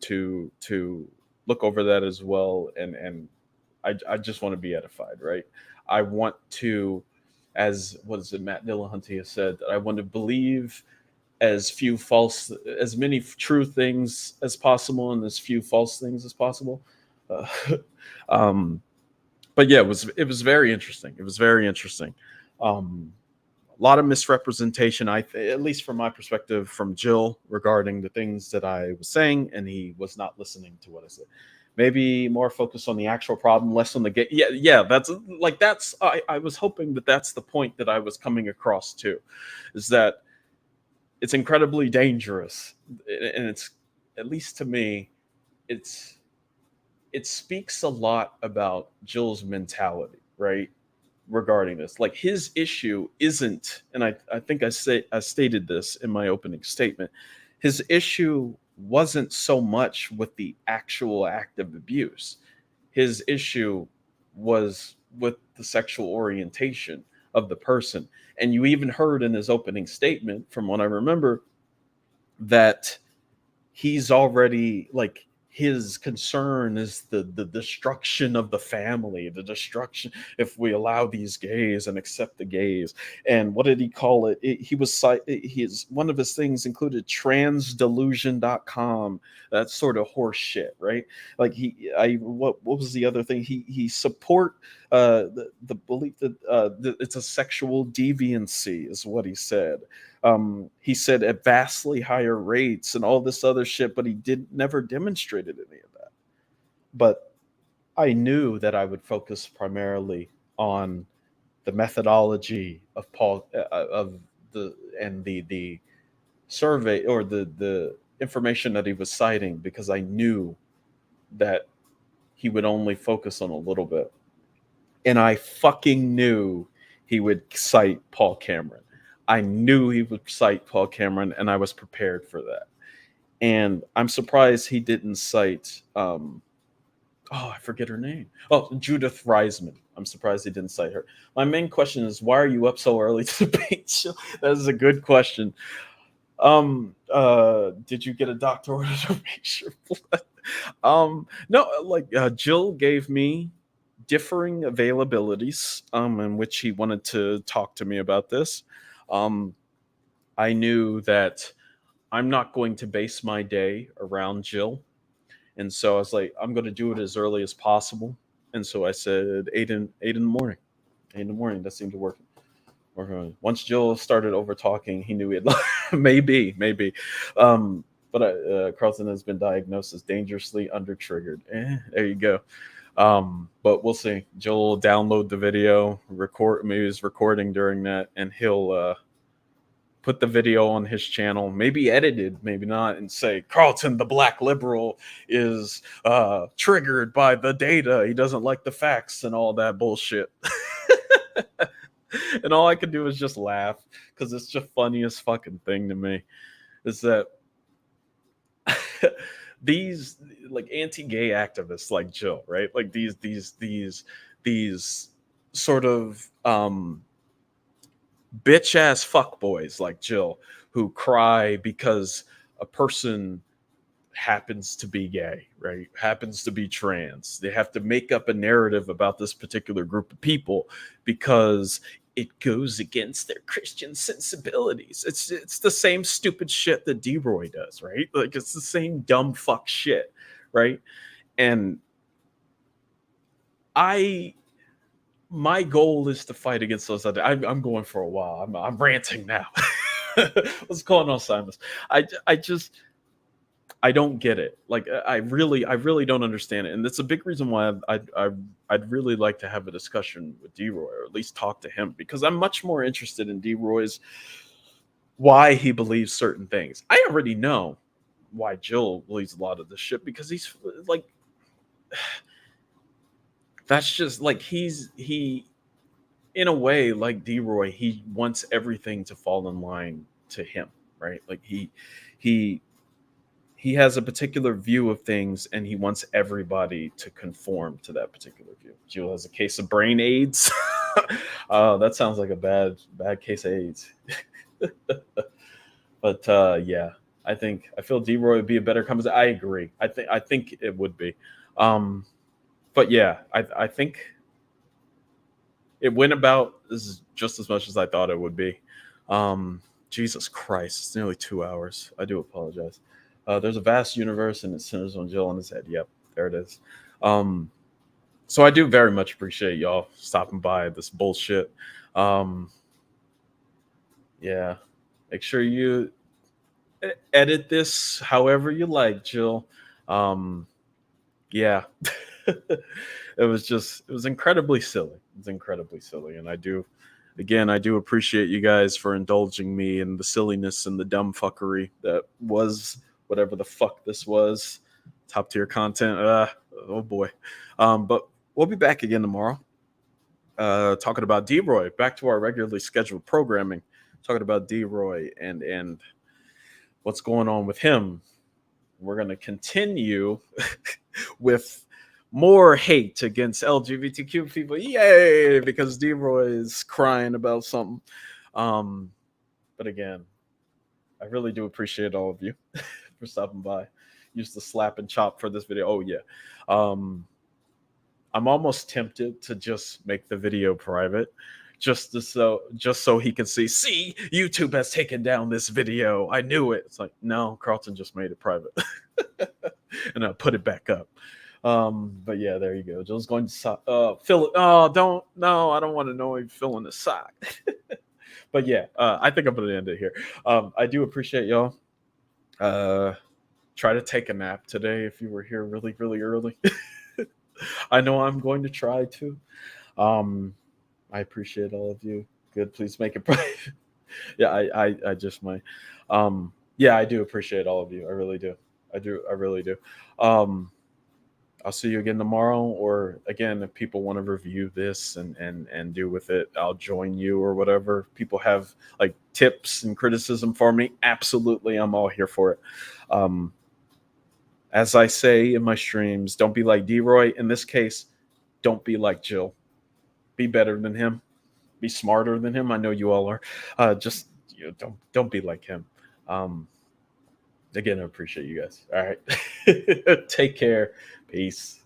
look over that as well. And I just want to be edified, right? I want to, as what is it, Matt Dillahunty has said, that I want to believe as many true things as possible and as few false things as possible. Uh, um, but yeah, it was very interesting. It was very interesting. Um, a lot of misrepresentation, at least from my perspective, from Jill regarding the things that I was saying, and he was not listening to what I said. Maybe more focus on the actual problem, less on the game. Yeah, yeah. That's. I was hoping that that's the point that I was coming across to, is that it's incredibly dangerous, and it's, at least to me, it's it speaks a lot about Jill's mentality, right? Regarding this, like, his issue isn't, and I think I stated this in my opening statement, his issue wasn't so much with the actual act of abuse. His issue was with the sexual orientation of the person. And you even heard in his opening statement, from what I remember, that he's already, like, his concern is the destruction of the family, the destruction if we allow these gays and accept the gays. And what did he call it? He was his one of his things included transdelusion.com. That's sort of horse shit, right? Like, what was the other thing? He support the belief that it's a sexual deviancy, is what he said. He said at vastly higher rates and all this other shit, but he never demonstrated any of that. But I knew that I would focus primarily on the methodology of Paul, of the survey, or the information that he was citing, because I knew that he would only focus on a little bit, and I fucking knew he would cite Paul Cameron. I knew he would cite Paul Cameron, and I was prepared for that. And I'm surprised he didn't cite. I forget her name. Oh, Judith Reisman. I'm surprised he didn't cite her. My main question is, why are you up so early to the paint show? That is a good question. Did you get a doctor order to make your blood? No, like, Jill gave me differing availabilities, in which he wanted to talk to me about this. Um, I knew that I'm not going to base my day around Jill. And so I was like, I'm going to do it as early as possible. And so I said eight in the morning. 8 in the morning. That seemed to work. Once Jill started over talking, he knew he'd maybe. But Carlton has been diagnosed as dangerously under triggered. There you go. But we'll see. Jill will download the video, maybe he's recording during that, and he'll put the video on his channel, maybe edited, maybe not, and say, Carlton, the black liberal, is triggered by the data. He doesn't like the facts and all that bullshit. And all I could do is just laugh, because it's the funniest fucking thing to me, is that these, like, anti-gay activists like Jill, right? Like, these sort of bitch ass fuckboys like Jill, who cry because a person happens to be gay, right? Happens to be trans. They have to make up a narrative about this particular group of people because it goes against their Christian sensibilities. It's the same stupid shit that D-Roy does, right? Like, it's the same dumb fuck shit, right? And my goal is to fight against those other. I'm going for a while. I'm ranting now. What's going on, Simon? I don't get it. Like, I really don't understand it, and that's a big reason why I'd really like to have a discussion with D-Roy, or at least talk to him, because I'm much more interested in D-Roy's why he believes certain things. I already know why Jill believes a lot of this shit, because he's like, that's just like, he in a way, like D-Roy, he wants everything to fall in line to him, right? Like, he has a particular view of things, and he wants everybody to conform to that particular view. Jill has a case of brain AIDS. That sounds like a bad case of AIDS. But yeah, I feel D-Roy would be a better conversation. I agree. I think it would be. But yeah, I think it went about just as much as I thought it would be. Jesus Christ, it's nearly 2 hours. I do apologize. There's a vast universe and it centers on Jill on his head. Yep, there it is. So I do very much appreciate y'all stopping by this bullshit. Um, yeah, make sure you edit this however you like, Jill. Um, yeah, it was incredibly silly. It's incredibly silly, and I do appreciate you guys for indulging me in the silliness and the dumb fuckery that was whatever the fuck this was. Top tier content. Oh boy. But we'll be back again tomorrow. Talking about D-Roy. Back to our regularly scheduled programming. Talking about D-Roy and what's going on with him. We're going to continue with more hate against LGBTQ people. Yay! Because D-Roy is crying about something. But again, I really do appreciate all of you for stopping by. Use the slap and chop for this video. Oh yeah. I'm almost tempted to just make the video private, just so he can see YouTube has taken down this video. I knew it. It's like, no, Carlton just made it private. And I'll put it back up. But yeah, there you go. Joe's going to fill it. Oh, I don't want to know him filling the sock. But yeah, I think I'm gonna end it here. I do appreciate y'all. Try to take a nap today if you were here really, really early. I know I'm going to try to. I appreciate all of you. Good, please make it private. Yeah, I just might. Yeah, I do appreciate all of you. I really do. I really do. I'll see you again tomorrow, or again, if people want to review this and do with it, I'll join you or whatever. People have like tips and criticism for me. Absolutely, I'm all here for it. As I say in my streams, don't be like D-Roy. In this case, don't be like Jill. Be better than him. Be smarter than him. I know you all are. Just don't be like him. Again, I appreciate you guys. All right. Take care. Peace.